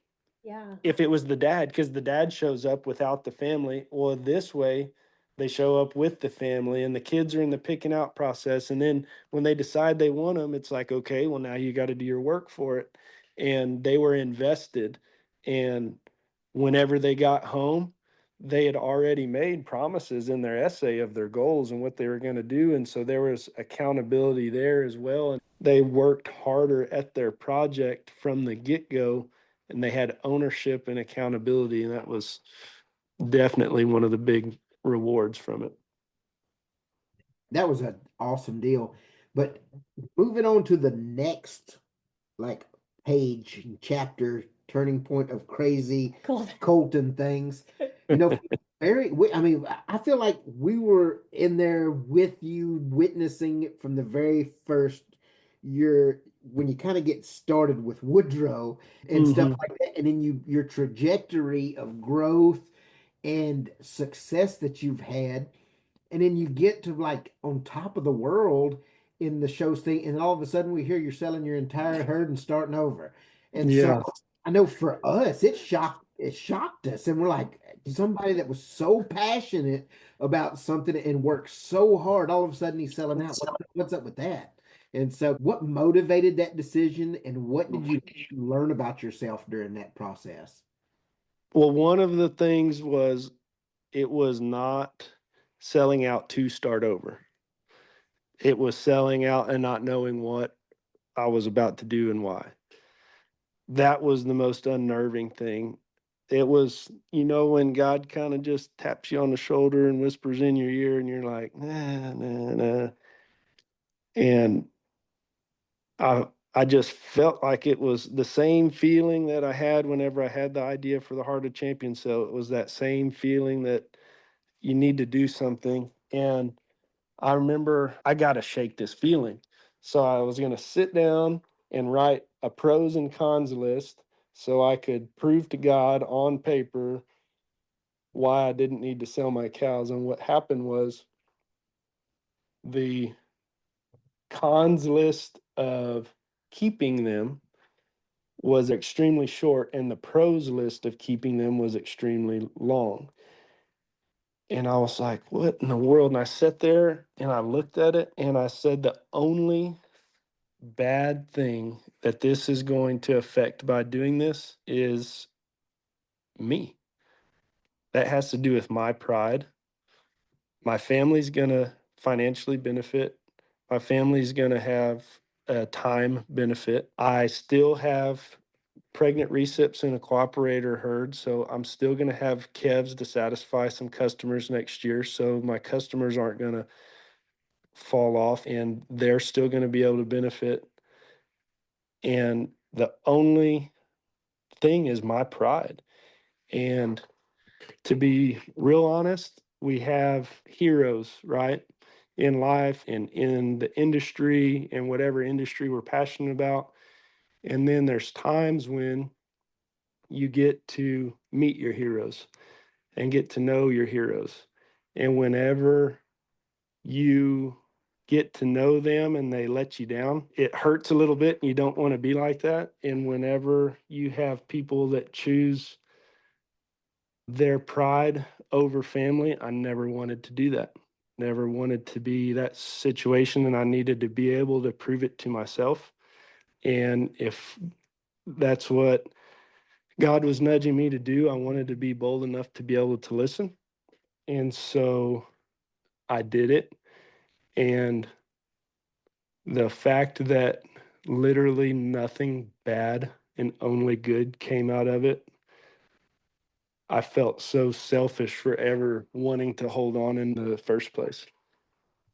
Yeah. If it was the dad, because the dad shows up without the family. Well, this way, they show up with the family, and the kids are in the picking out process. And then when they decide they want them, it's like, okay, well, now you got to do your work for it. And they were invested. And whenever they got home, they had already made promises in their essay of their goals and what they were going to do. And so there was accountability there as well. And they worked harder at their project from the get go, and they had ownership and accountability. And that was definitely one of the big rewards from it. That was an awesome deal. But moving on to the next like page and chapter, turning point of crazy Cool. Kolton things. I mean, I feel like we were in there with you, witnessing it from the very first year when you kind of get started with Woodrow and stuff like that, and then your trajectory of growth and success that you've had, and then you get to like on top of the world in the shows thing, and all of a sudden we hear you're selling your entire herd and starting over. And so Yeah. I know for us, it shocked us, and we're like, somebody that was so passionate about something and worked so hard, all of a sudden he's selling out. What's up with that? And so what motivated that decision, and what did you learn about yourself during that process? Well, one of the things was it was not selling out to start over. It was selling out and not knowing what I was about to do and why. That was the most unnerving thing. It was, when God kind of just taps you on the shoulder and whispers in your ear, and you're like, nah, nah, nah. And I just felt like it was the same feeling that I had whenever I had the idea for the Heart of Champions. So it was that same feeling that you need to do something. And I remember I got to shake this feeling. So I was going to sit down and write a pros and cons list so I could prove to God on paper why I didn't need to sell my cows. And what happened was the cons list of keeping them was extremely short, and the pros list of keeping them was extremely long. And I was like, what in the world? And I sat there and I looked at it and I said, the only bad thing that this is going to affect by doing this is me. That has to do with my pride. My family's going to financially benefit. My family's going to have a time benefit. I still have pregnant recips in a cooperator herd, so I'm still going to have calves to satisfy some customers next year. So my customers aren't going to fall off, and they're still going to be able to benefit. And the only thing is my pride. And to be real honest, we have heroes, right? In life and in the industry and whatever industry we're passionate about. And then there's times when you get to meet your heroes and get to know your heroes. And whenever you get to know them and they let you down, it hurts a little bit and you don't want to be like that. And whenever you have people that choose their pride over family, I never wanted to do that. Never wanted to be that situation, and I needed to be able to prove it to myself. And if that's what God was nudging me to do, I wanted to be bold enough to be able to listen. And so I did it. And the fact that literally nothing bad and only good came out of it, I felt so selfish for ever wanting to hold on in the first place.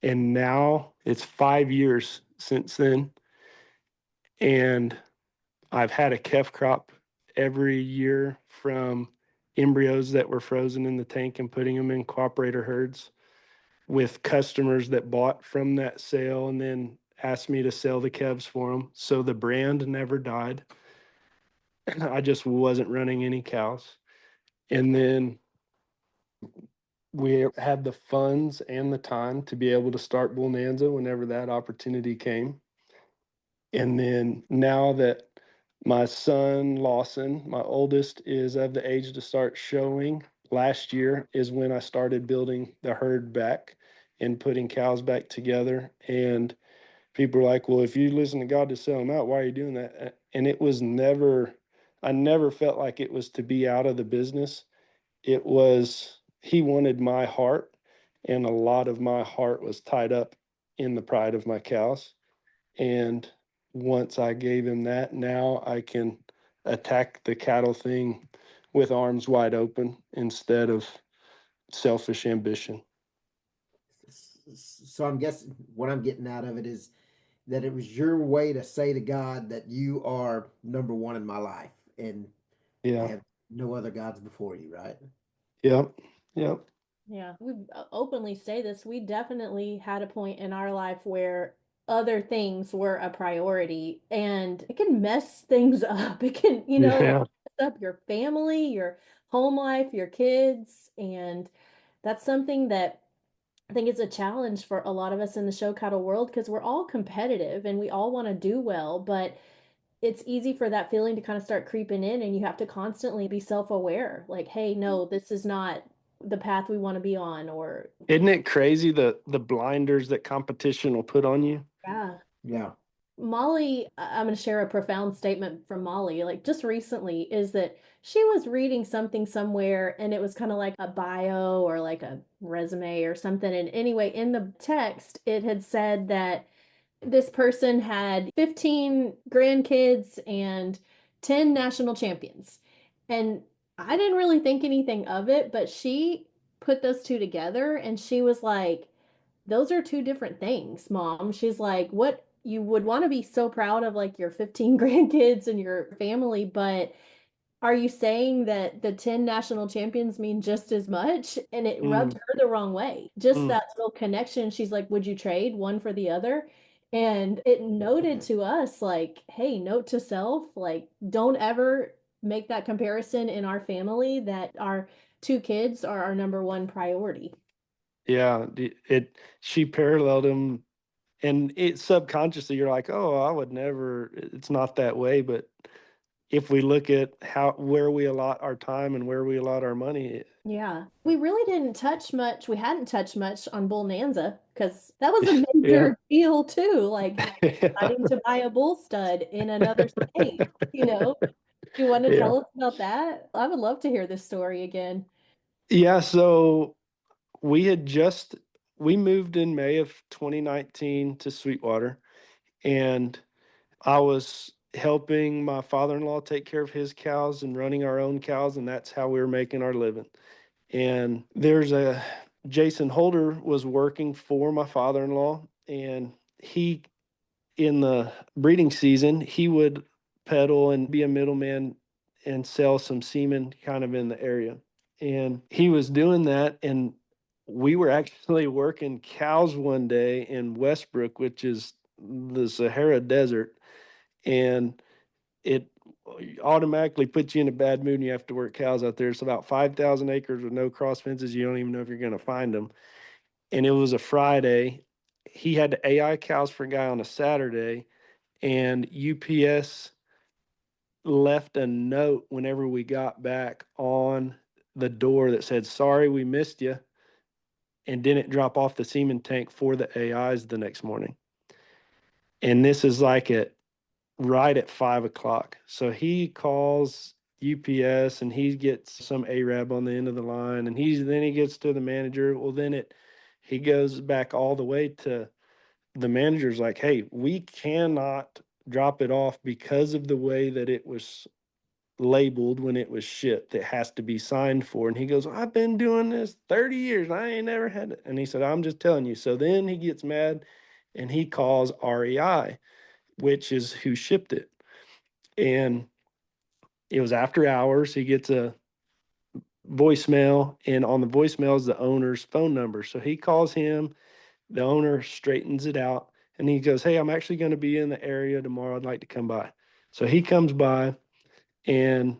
And now it's 5 years since then. And I've had a calf crop every year from embryos that were frozen in the tank and putting them in cooperator herds, with customers that bought from that sale and then asked me to sell the calves for them. So the brand never died. I just wasn't running any cows. And then we had the funds and the time to be able to start Bonanza whenever that opportunity came. And then now that my son, Lawson, my oldest, is of the age to start showing, last year is when I started building the herd back and putting cows back together. And people are like, well, if you listen to God to sell them out, why are you doing that? And it was never, I never felt like it was to be out of the business. It was, he wanted my heart. And a lot of my heart was tied up in the pride of my cows. And once I gave him that, now I can attack the cattle thing with arms wide open instead of selfish ambition. So I'm guessing what I'm getting out of it is that it was your way to say to God that you are number one in my life, and I Yeah. have no other gods before you, right? Yep. Yep. Yeah, we openly say this. We definitely had a point in our life where other things were a priority, and it can mess things up. It can, like Yeah. mess up your family, your home life, your kids, and that's something that I think is a challenge for a lot of us in the show cattle world, because we're all competitive and we all want to do well, but it's easy for that feeling to kind of start creeping in, and you have to constantly be self-aware, like, hey, no, this is not the path we want to be on. Or Isn't it crazy the blinders that competition will put on you? yeah, Yeah. Molly, I'm going to share a profound statement from Molly, like just recently, is that she was reading something somewhere and it was kind of like a bio or like a resume or something. And anyway, in the text, it had said that this person had 15 grandkids and 10 national champions. And I didn't really think anything of it, but she put those two together and she was like, those are two different things, Mom. She's like, what you would want to be so proud of like your 15 grandkids and your family, but are you saying that the 10 national champions mean just as much? And it rubbed Mm, her the wrong way. Just mm. that little connection. She's like, would you trade one for the other? And it noted to us, like, hey, note to self, like, don't ever make that comparison in our family that our two kids are our number one priority. Yeah, she paralleled him, and it subconsciously you're like, oh, I would never. It's not that way, but if we look at where we allot our time and where we allot our money, Yeah. We really didn't touch much. We hadn't touched much on Bonanza because that was a yeah, major deal too. Like yeah, deciding to buy a bull stud in another state, you know? Do you want to yeah. tell us about that? I would love to hear this story again. Yeah, so we had just we moved in May of 2019 to Sweetwater, and I was helping my father-in-law take care of his cows and running our own cows, and that's how we were making our living. And there's a Jason Holder was working for my father-in-law, and he in the breeding season, he would pedal and be a middleman and sell some semen kind of in the area. And he was doing that. And we were actually working cows one day in Westbrook, which is the Sahara Desert. And it automatically puts you in a bad mood and you have to work cows out there. It's about 5,000 acres with no cross fences. You don't even know if you're going to find them. And it was a Friday. He had to AI cows for a guy on a Saturday, and UPS left a note whenever we got back on the door that said, sorry, we missed you, and didn't drop off the semen tank for the AIs the next morning. And this is like right at 5 o'clock. So he calls UPS and he gets some Arab on the end of the line, and then he gets to the manager. Well, then he goes back all the way to the manager's like, hey, we cannot drop it off because of the way that it was labeled when it was shipped. It has to be signed for. And he goes, I've been doing this 30 years. I ain't never had it. And he said, I'm just telling you. So then he gets mad and he calls REI, which is who shipped it. And it was after hours. He gets a voicemail, and on the voicemail is the owner's phone number. So he calls him. The owner straightens it out and he goes, hey, I'm actually going to be in the area tomorrow. I'd like to come by. So he comes by and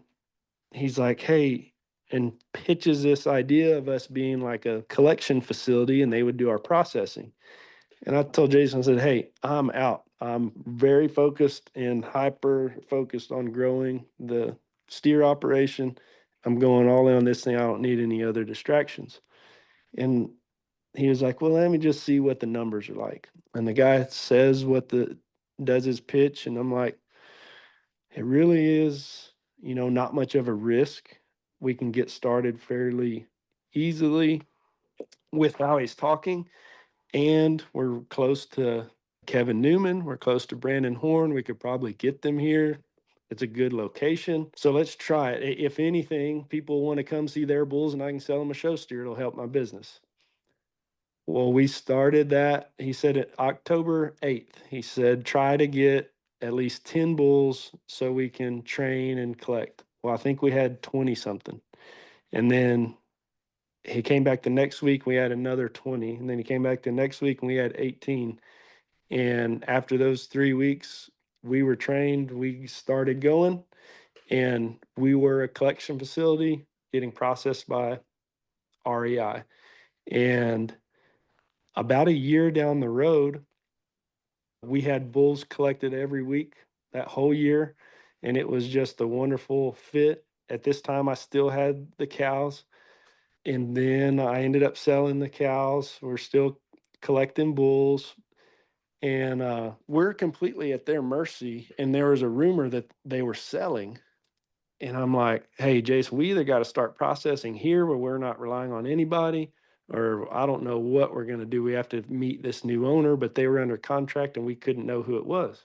he's like, hey, and pitches this idea of us being like a collection facility and they would do our processing. And I told Jason, I said, hey, I'm out. I'm very focused and hyper focused on growing the steer operation. I'm going all in on this thing. I don't need any other distractions. And he was like, well, let me just see what the numbers are like. And the guy says does his pitch. And I'm like, it really is, not much of a risk. We can get started fairly easily with how he's talking. And we're close to Kevin Newman. We're close to Brandon Horn. We could probably get them here. It's a good location. So let's try it. If anything, people want to come see their bulls and I can sell them a show steer. It'll help my business. Well, we started that. He said it October 8th. He said, try to get at least 10 bulls so we can train and collect. Well, I think we had 20 something. And then he came back the next week, we had another 20. And then he came back the next week and we had 18. And after those 3 weeks, we were trained, we started going, and we were a collection facility getting processed by REI. And about a year down the road, we had bulls collected every week that whole year, and it was just a wonderful fit. At this time, I still had the cows, and then I ended up selling the cows. We're still collecting bulls, And we're completely at their mercy. And there was a rumor that they were selling. And I'm like, hey, Jason, we either got to start processing here where we're not relying on anybody, or I don't know what we're going to do. We have to meet this new owner, but they were under contract and we couldn't know who it was.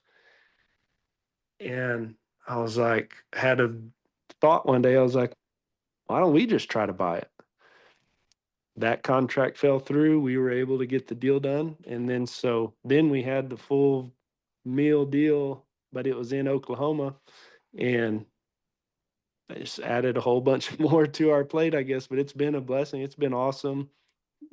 And I was like, had a thought one day. I was like, why don't we just try to buy it? That contract fell through. We were able to get the deal done. And then we had the full meal deal, but it was in Oklahoma. And I just added a whole bunch more to our plate, I guess. But it's been a blessing. It's been awesome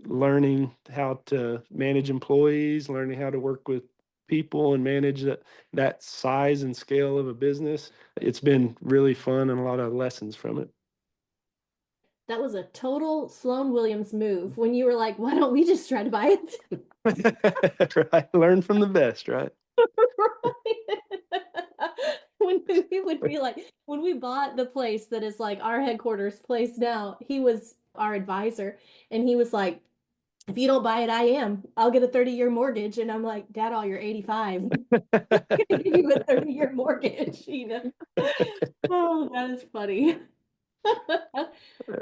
learning how to manage employees, learning how to work with people and manage that size and scale of a business. It's been really fun and a lot of lessons from it. That was a total Sloan Williams move when you were like, why don't we just try to buy it? Right. Learn from the best, right? When we would be like, when we bought the place that is like our headquarters place now, he was our advisor and he was like, if you don't buy it, I'll get a 30-year mortgage. And I'm like, Dad, you're 85. I'm gonna give you a 30-year mortgage, Oh, that is funny.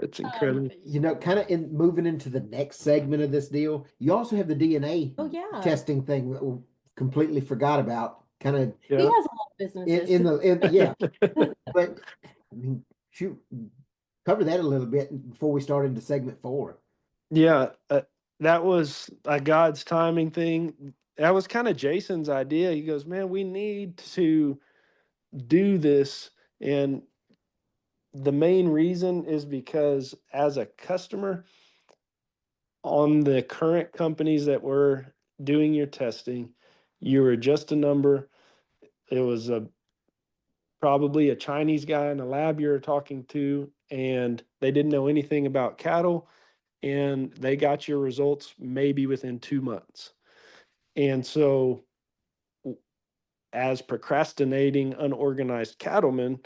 It's incredible. Kind of in moving into the next segment of this deal, you also have the DNA testing thing that we completely forgot about. Kind of, he has a lot of businesses. yeah. But I mean, shoot, cover that a little bit before we start into segment 4. Yeah, that was a God's timing thing. That was kind of Jason's idea. He goes, man, we need to do this. And the main reason is because as a customer on the current companies that were doing your testing, you were just a number. It was probably a Chinese guy in a lab you were talking to, and they didn't know anything about cattle, and they got your results maybe within 2 months. And so as procrastinating, unorganized cattlemen,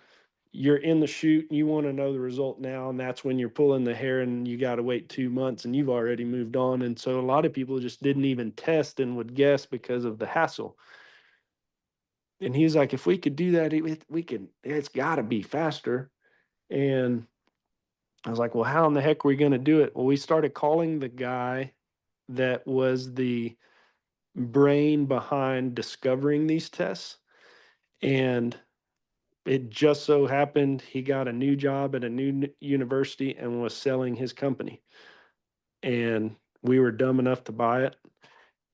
you're in the chute and you want to know the result now. And that's when you're pulling the hair and you got to wait 2 months and you've already moved on. And so a lot of people just didn't even test and would guess because of the hassle. And he's like, if we could do that, we could, it's got to be faster. And I was like, well, how in the heck are we going to do it? Well, we started calling the guy that was the brain behind discovering these tests. And it just so happened he got a new job at a new university and was selling his company. And we were dumb enough to buy it.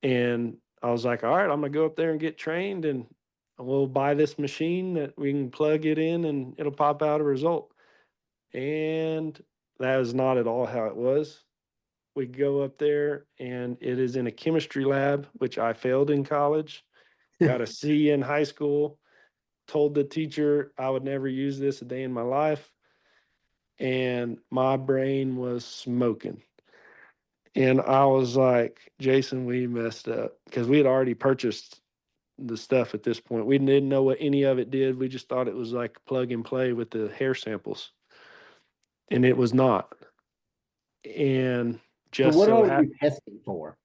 And I was like, all right, I'm going to go up there and get trained and we'll buy this machine that we can plug it in and it'll pop out a result. And that is not at all how it was. We go up there and it is in a chemistry lab, which I failed in college, got a C in high school, told the teacher I would never use this a day in my life. And my brain was smoking. And I was like, Jason, we messed up because we had already purchased the stuff at this point. We didn't know what any of it did. We just thought it was like plug and play with the hair samples. And it was not. And just so what so are you testing for?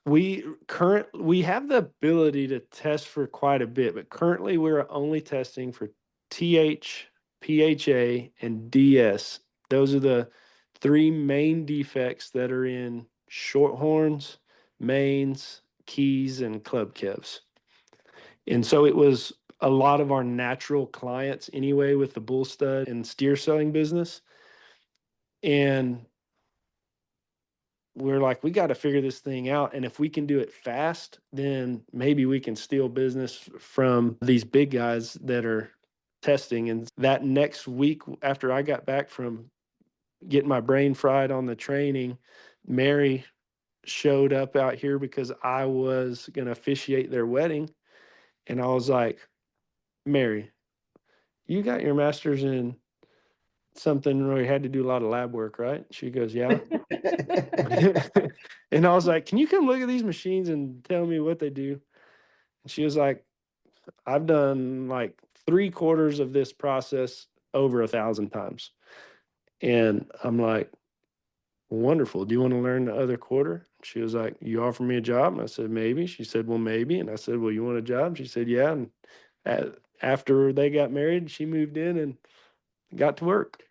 We have the ability to test for quite a bit, but currently we're only testing for TH, PHA, and DS. Those are the 3 main defects that are in shorthorns, mains, keys, and club calves. And so it was a lot of our natural clients anyway with the bull stud and steer selling business. And we're like, we got to figure this thing out. And if we can do it fast, then maybe we can steal business from these big guys that are testing. And that next week after I got back from getting my brain fried on the training, Mary showed up out here because I was going to officiate their wedding. And I was like, Mary, you got your master's in something where you had to do a lot of lab work, right? She goes, yeah. And I was like, can you come look at these machines and tell me what they do? And she was like, I've done like 3/4 of this process over 1,000 times. And I'm like, wonderful. Do you want to learn the other quarter? She was like, you offer me a job? And I said, maybe. She said, well, maybe. And I said, well, you want a job? She said, yeah. And after they got married, she moved in and got to work.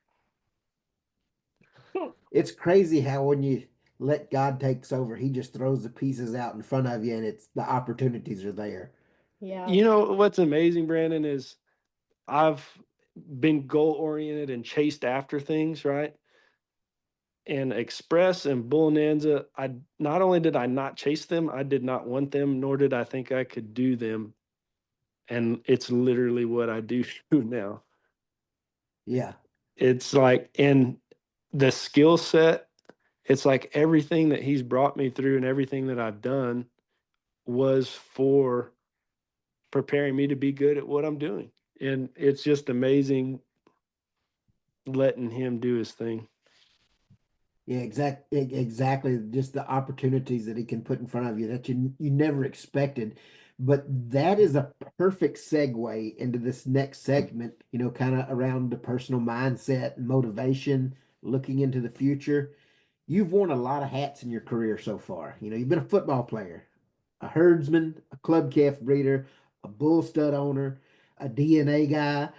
It's crazy how when you let God takes over, he just throws the pieces out in front of you and it's the opportunities are there. Yeah. You know, what's amazing, Brandon, is I've been goal oriented and chased after things, right? And Express and Bonanza, I not only did I not chase them, I did not want them, nor did I think I could do them. And it's literally what I do now. Yeah. It's like, and the skill set, it's like everything that he's brought me through and everything that I've done was for preparing me to be good at what I'm doing. And it's just amazing letting him do his thing. Yeah, exactly. Just the opportunities that he can put in front of you that you never expected. But that is a perfect segue into this next segment, kind of around the personal mindset and motivation, looking into the future. You've worn a lot of hats in your career so far. You've been a football player, a herdsman, a club calf breeder, a bull stud owner, a DNA guy,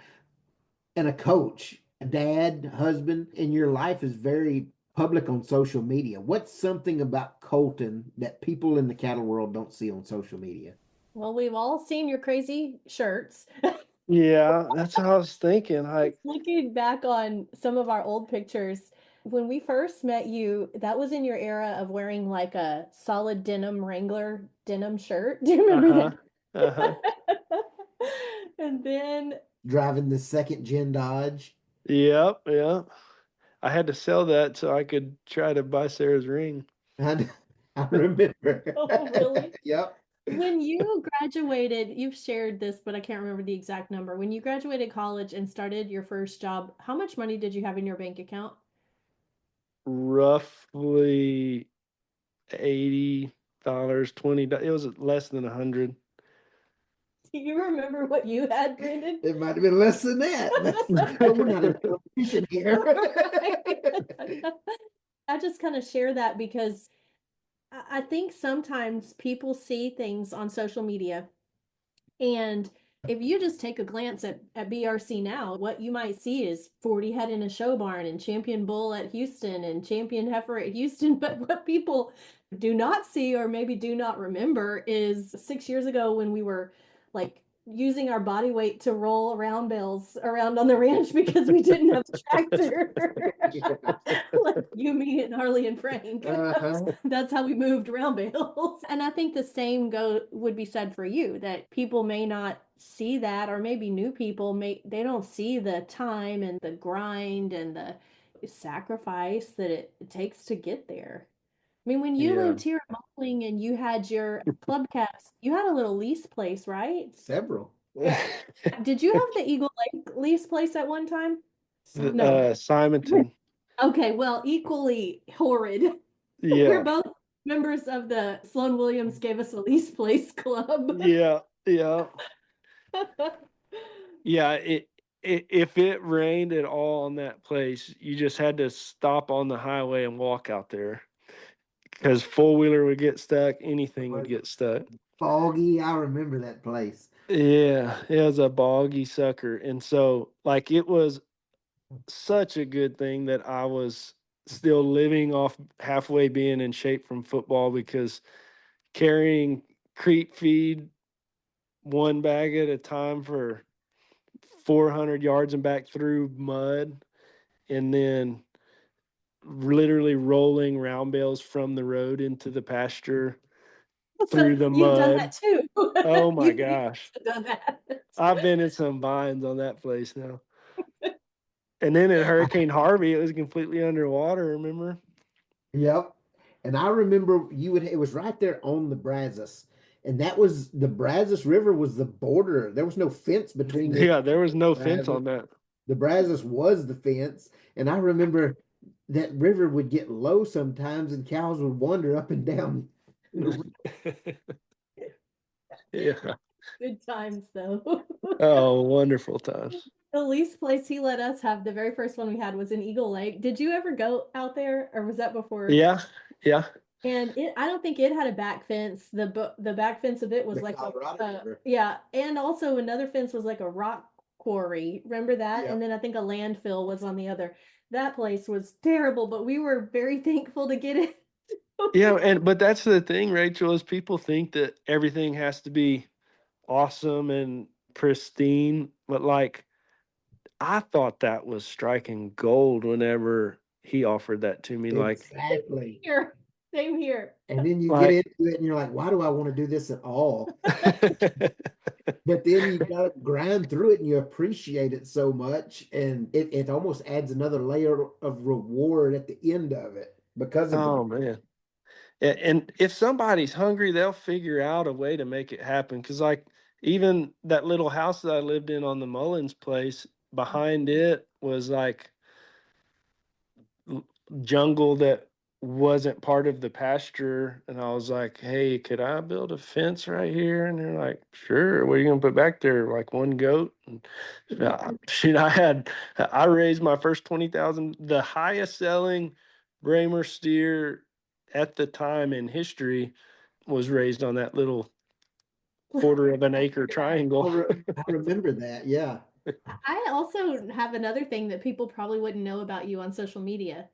and a coach, a dad, husband, and your life is very public on social media. What's something about Kolton that people in the cattle world don't see on social media? Well, we've all seen your crazy shirts. Yeah, that's what I was thinking. Like, Looking back on some of our old pictures, when we first met you, that was in your era of wearing like a solid denim Wrangler denim shirt. Do you remember uh-huh. that? And then Driving the second gen Dodge. Yep, yeah. I had to sell that so I could try to buy Sarah's ring. I, I remember. Oh, really? Yep. When you graduated, you've shared this, but I can't remember the exact number. When you graduated college and started your first job, how much money did you have in your bank account? Roughly $80, $20. It was less than 100. Do you remember what you had, Brandon? It might have been less than that. But we're not in competition here. I just kind of share that because I think sometimes people see things on social media, and if you just take a glance at BRC now, what you might see is 40 head in a show barn and champion bull at Houston and champion heifer at Houston. But what people do not see or maybe do not remember is 6 years ago when we were like using our body weight to roll around bales around on the ranch because we didn't have a tractor. Like you, me, and Harley and Frank. That's how we moved around bales. And I think the same would be said for you, that people may not see that, or maybe new people they don't see the time and the grind and the sacrifice that it takes to get there. I mean, when you lived here at Modeling and you had your club caps, you had a little lease place, right? Several. Did you have the Eagle Lake lease place at one time? No. Simonton. Okay, well, equally horrid. Yeah. We're both members of the Sloan Williams Gave Us a Lease Place Club. Yeah. Yeah. Yeah. If it rained at all on that place, you just had to stop on the highway and walk out there because four-wheeler would get stuck. Anything would get stuck. Foggy. I remember that place. Yeah. It was a boggy sucker. And so, like, it was such a good thing that I was still living off halfway being in shape from football, because carrying creep feed one bag at a time for 400 yards and back through mud, and then literally rolling round bales from the road into the pasture through the You've done mud. that too. Oh my gosh. Done that. I've been in some binds on that place now. And then in Hurricane Harvey, it was completely underwater, remember? Yep. And I remember it was right there on the Brazos. And that was the Brazos River was the border. There was no fence between Yeah, there was no fence Brazos. on that. The Brazos was the fence. And I remember that river would get low sometimes and cows would wander up and down. Yeah. Good times though. Oh, wonderful times. The least place he let us have, the very first one we had was in Eagle Lake. Did you ever go out there, or was that before? Yeah, yeah. And I don't think it had a back fence. The back fence of it was The like Colorado River. yeah, and also another fence was like a rock quarry. Remember that? Yeah. And then I think a landfill was on the other. That place was terrible, but we were very thankful to get it. Yeah, but that's the thing, Rachel, is people think that everything has to be awesome and pristine, but like I thought that was striking gold whenever he offered that to me. Exactly. Here, same here. And then you get Like, into it and you're like, why do I want to do this at all? But then you got to grind through it and you appreciate it so much. And it almost adds another layer of reward at the end of it because of oh man. And if somebody's hungry, they'll figure out a way to make it happen. Cause like even that little house that I lived in on the Mullins place, behind it was like jungle that wasn't part of the pasture. And I was like, hey, could I build a fence right here? And they're like, sure. What are you going to put back there? Like one goat? And shit, I raised my first 20,000, the highest selling Bramer steer at the time in history was raised on that little quarter of an acre triangle. I remember that. Yeah. I also have another thing that people probably wouldn't know about you on social media.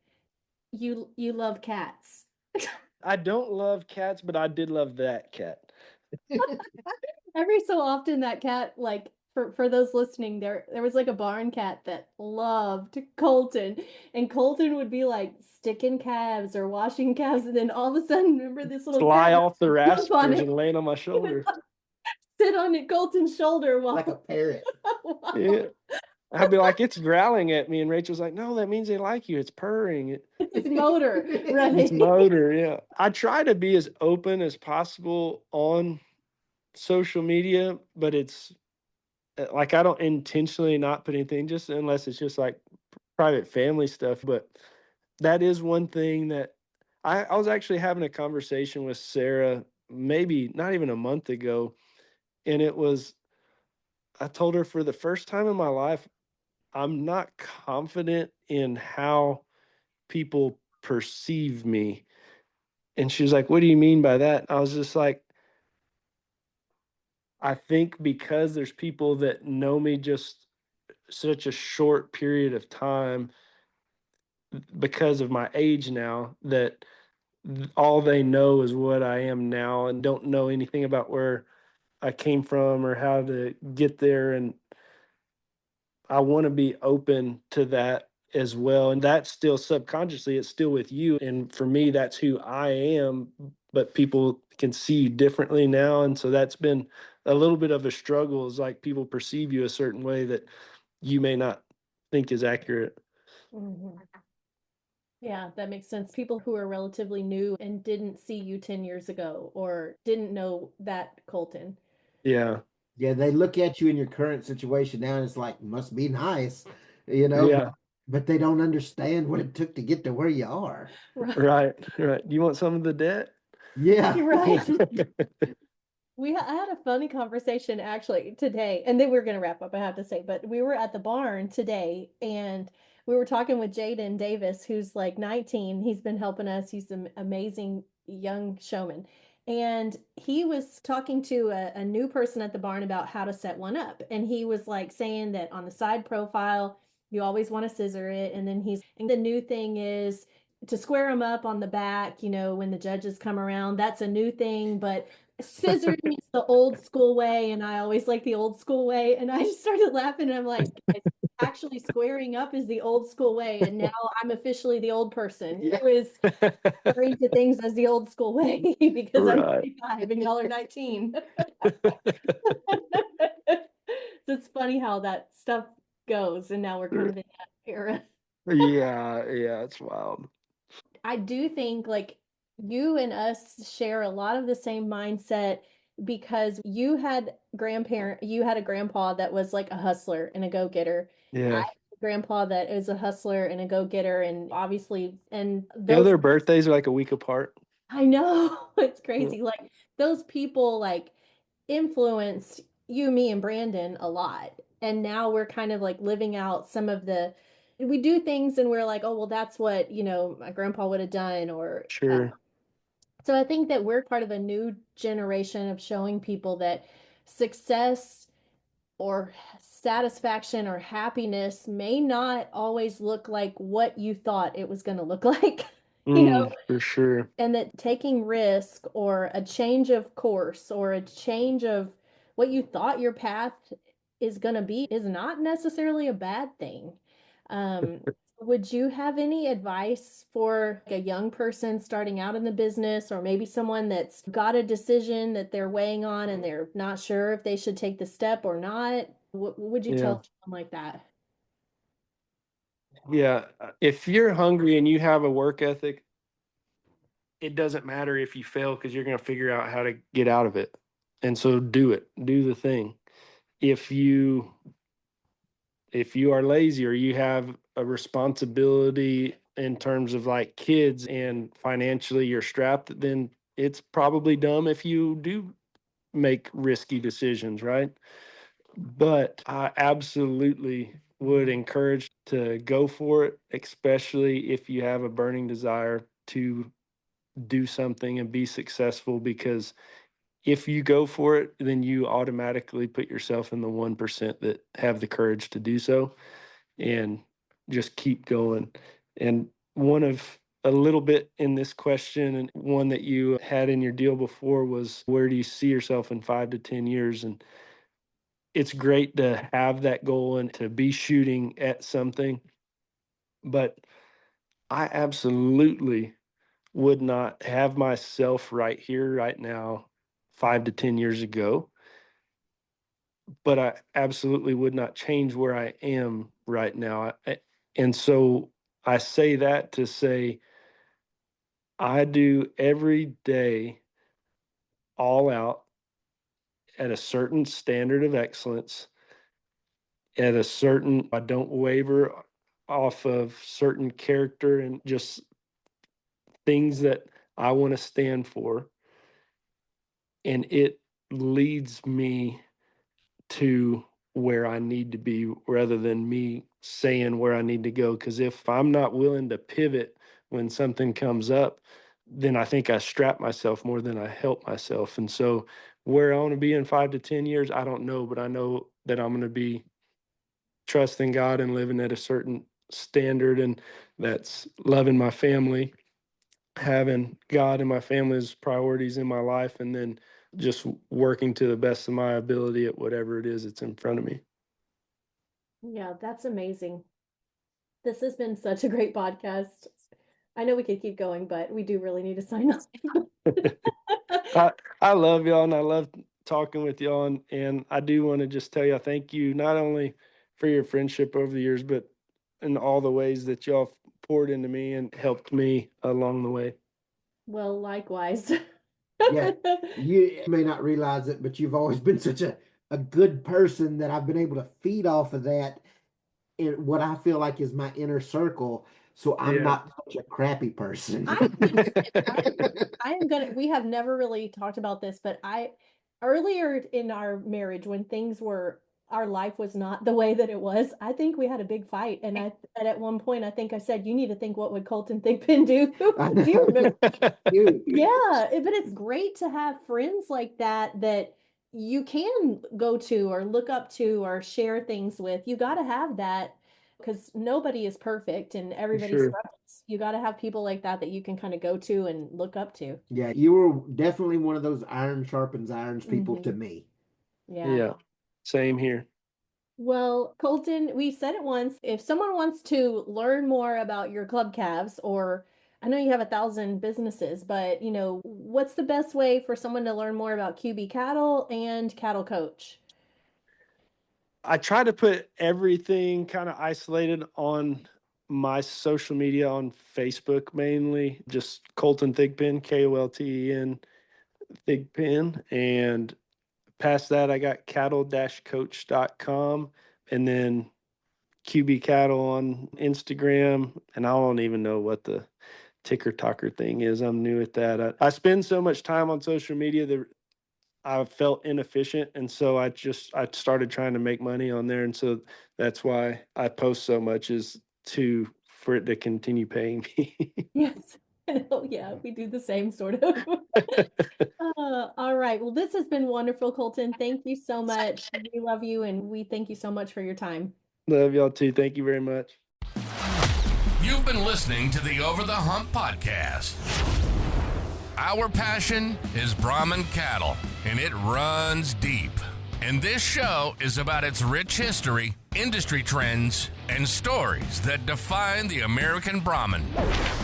You love cats. I don't love cats, but I did love that cat. Every so often that cat, like for those listening, there was like a barn cat that loved Colton, and Colton would be like sticking calves or washing calves, and then all of a sudden, remember this little Fly cat off the jump on rafters it, and land on my shoulder. sit on it, Colton's shoulder while Like a parrot. Yeah. I'd be like, it's growling at me. And Rachel's like, no, that means they like you. It's purring. It's motor It's running. motor. Yeah. I try to be as open as possible on social media, but it's like I don't intentionally not put anything, just unless it's just like private family stuff. But that is one thing that I was actually having a conversation with Sarah, maybe not even a month ago. And I told her for the first time in my life, I'm not confident in how people perceive me. And she was like, what do you mean by that? I was just like, I think because there's people that know me just such a short period of time because of my age now, that all they know is what I am now and don't know anything about where I came from or how to get there. And I want to be open to that as well. And that's still subconsciously, it's still with you. And for me, that's who I am, but people can see you differently now. And so that's been a little bit of a struggle, is like people perceive you a certain way that you may not think is accurate. Mhm. Yeah, that makes sense. People who are relatively new and didn't see you 10 years ago or didn't know that Colton. Yeah. Yeah, they look at you in your current situation now and it's like, must be nice, Yeah. but they don't understand what it took to get to where you are. Right. Right. You want some of the debt? Yeah. You're right. I had a funny conversation actually today, and then we're going to wrap up, I have to say, but we were at the barn today and we were talking with Jaden Davis, who's like 19. He's been helping us. He's an amazing young showman. And he was talking to a new person at the barn about how to set one up. And he was like saying that on the side profile, you always want to scissor it. And the new thing is to square them up on the back, when the judges come around. That's a new thing, but scissoring is the old school way, and I always like the old school way. And I just started laughing, and I'm like, actually squaring up is the old school way, and now I'm officially the old person who is referring to things as the old school way because I'm 35 and y'all are 19. So it's funny how that stuff goes, and now we're kind of in that era. Yeah, it's wild. I do think like you and us share a lot of the same mindset because you had a grandpa that was like a hustler and a go-getter. I Yeah. had a grandpa that is a hustler and a go-getter, and obviously, and Their birthdays are like a week apart. I know it's crazy. Like those people like influenced you, me, and Brandon a lot. And now we're kind of like living out some of we do things and we're like, oh, well, that's what, my grandpa would have done. Sure. So I think that we're part of a new generation of showing people that success or satisfaction or happiness may not always look like what you thought it was going to look like, For sure. and that taking risk or a change of course or a change of what you thought your path is going to be is not necessarily a bad thing. Um, would you have any advice for a young person starting out in the business, or maybe someone that's got a decision that they're weighing on and they're not sure if they should take the step or not? What would you Yeah. tell someone like that? Yeah. If you're hungry and you have a work ethic, it doesn't matter if you fail because you're going to figure out how to get out of it. And so do it, do the thing. If you are lazy or you have a responsibility in terms of like kids and financially you're strapped, then it's probably dumb if you do make risky decisions, right? But I absolutely would encourage to go for it, especially if you have a burning desire to do something and be successful, because if you go for it, then you automatically put yourself in the 1% that have the courage to do so, and just keep going. And one of a little bit in this question, and one that you had in your deal before, was where do you see yourself in 5 to 10 years? And it's great to have that goal and to be shooting at something, but I absolutely would not have myself right here, right now, 5 to 10 years ago. But I absolutely would not change where I am right now. And so I say that to say I do every day all out at a certain standard of excellence, I don't waver off of certain character and just things that I want to stand for. And it leads me to where I need to be rather than me saying where I need to go. Because if I'm not willing to pivot when something comes up, then I think I strap myself more than I help myself. And so, where I want to be in 5 to 10 years, I don't know, but I know that I'm going to be trusting God and living at a certain standard, and that's loving my family, having God and my family's priorities in my life, and then just working to the best of my ability at whatever it is that's in front of me. Yeah, that's amazing. This has been such a great podcast. I know we could keep going, but we do really need to sign off. I love y'all, and I love talking with y'all, and I do want to just tell you thank you not only for your friendship over the years, but in all the ways that y'all poured into me and helped me along the way. Well, likewise. Yeah, you may not realize it, but you've always been such a good person that I've been able to feed off of that in what I feel like is my inner circle. So I'm Yeah. not such a crappy person. I am gonna, we have never really talked about this, but earlier in our marriage, when our life was not the way that it was, I think we had a big fight. And at one point, I think I said, you need to think, what would Kolton Thigpen do? Do you remember? Yeah, but it's great to have friends like that you can go to or look up to or share things with. You got to have that, because nobody is perfect and everybody Sure. struggles. You got to have people like that you can kind of go to and look up to. Yeah, you were definitely one of those iron sharpens irons people to me. Yeah. Yeah. Same here. Well, Kolton, we said it once. If someone wants to learn more about your club calves, or I know you have 1,000 businesses, but what's the best way for someone to learn more about QB Cattle and Cattle Coach? I try to put everything kind of isolated on my social media, on Facebook mainly, just Kolton Thigpen, Kolten Thigpen. And past that, I got cattle-coach.com, and then QB Cattle on Instagram. And I don't even know what the ticker talker thing is. I'm new at that. I spend so much time on social media that I felt inefficient. And so I started trying to make money on there. And so that's why I post so much, is for it to continue paying me. Yes. Oh, yeah, we do the same sort of. All right. Well, this has been wonderful, Kolton. Thank you so much. We love you, and we thank you so much for your time. Love y'all too. Thank you very much. You've been listening to the Over the Hump Podcast. Our passion is Brahman cattle, and it runs deep. And this show is about its rich history, industry trends, and stories that define the American Brahman.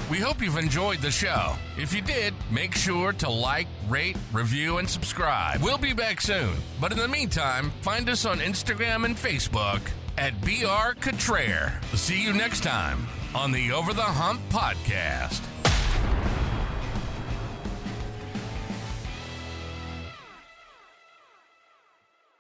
We hope you've enjoyed the show. If you did, make sure to like, rate, review, and subscribe. We'll be back soon. But in the meantime, find us on Instagram and Facebook at BR Contraire. See you next time on the Over the Hump Podcast.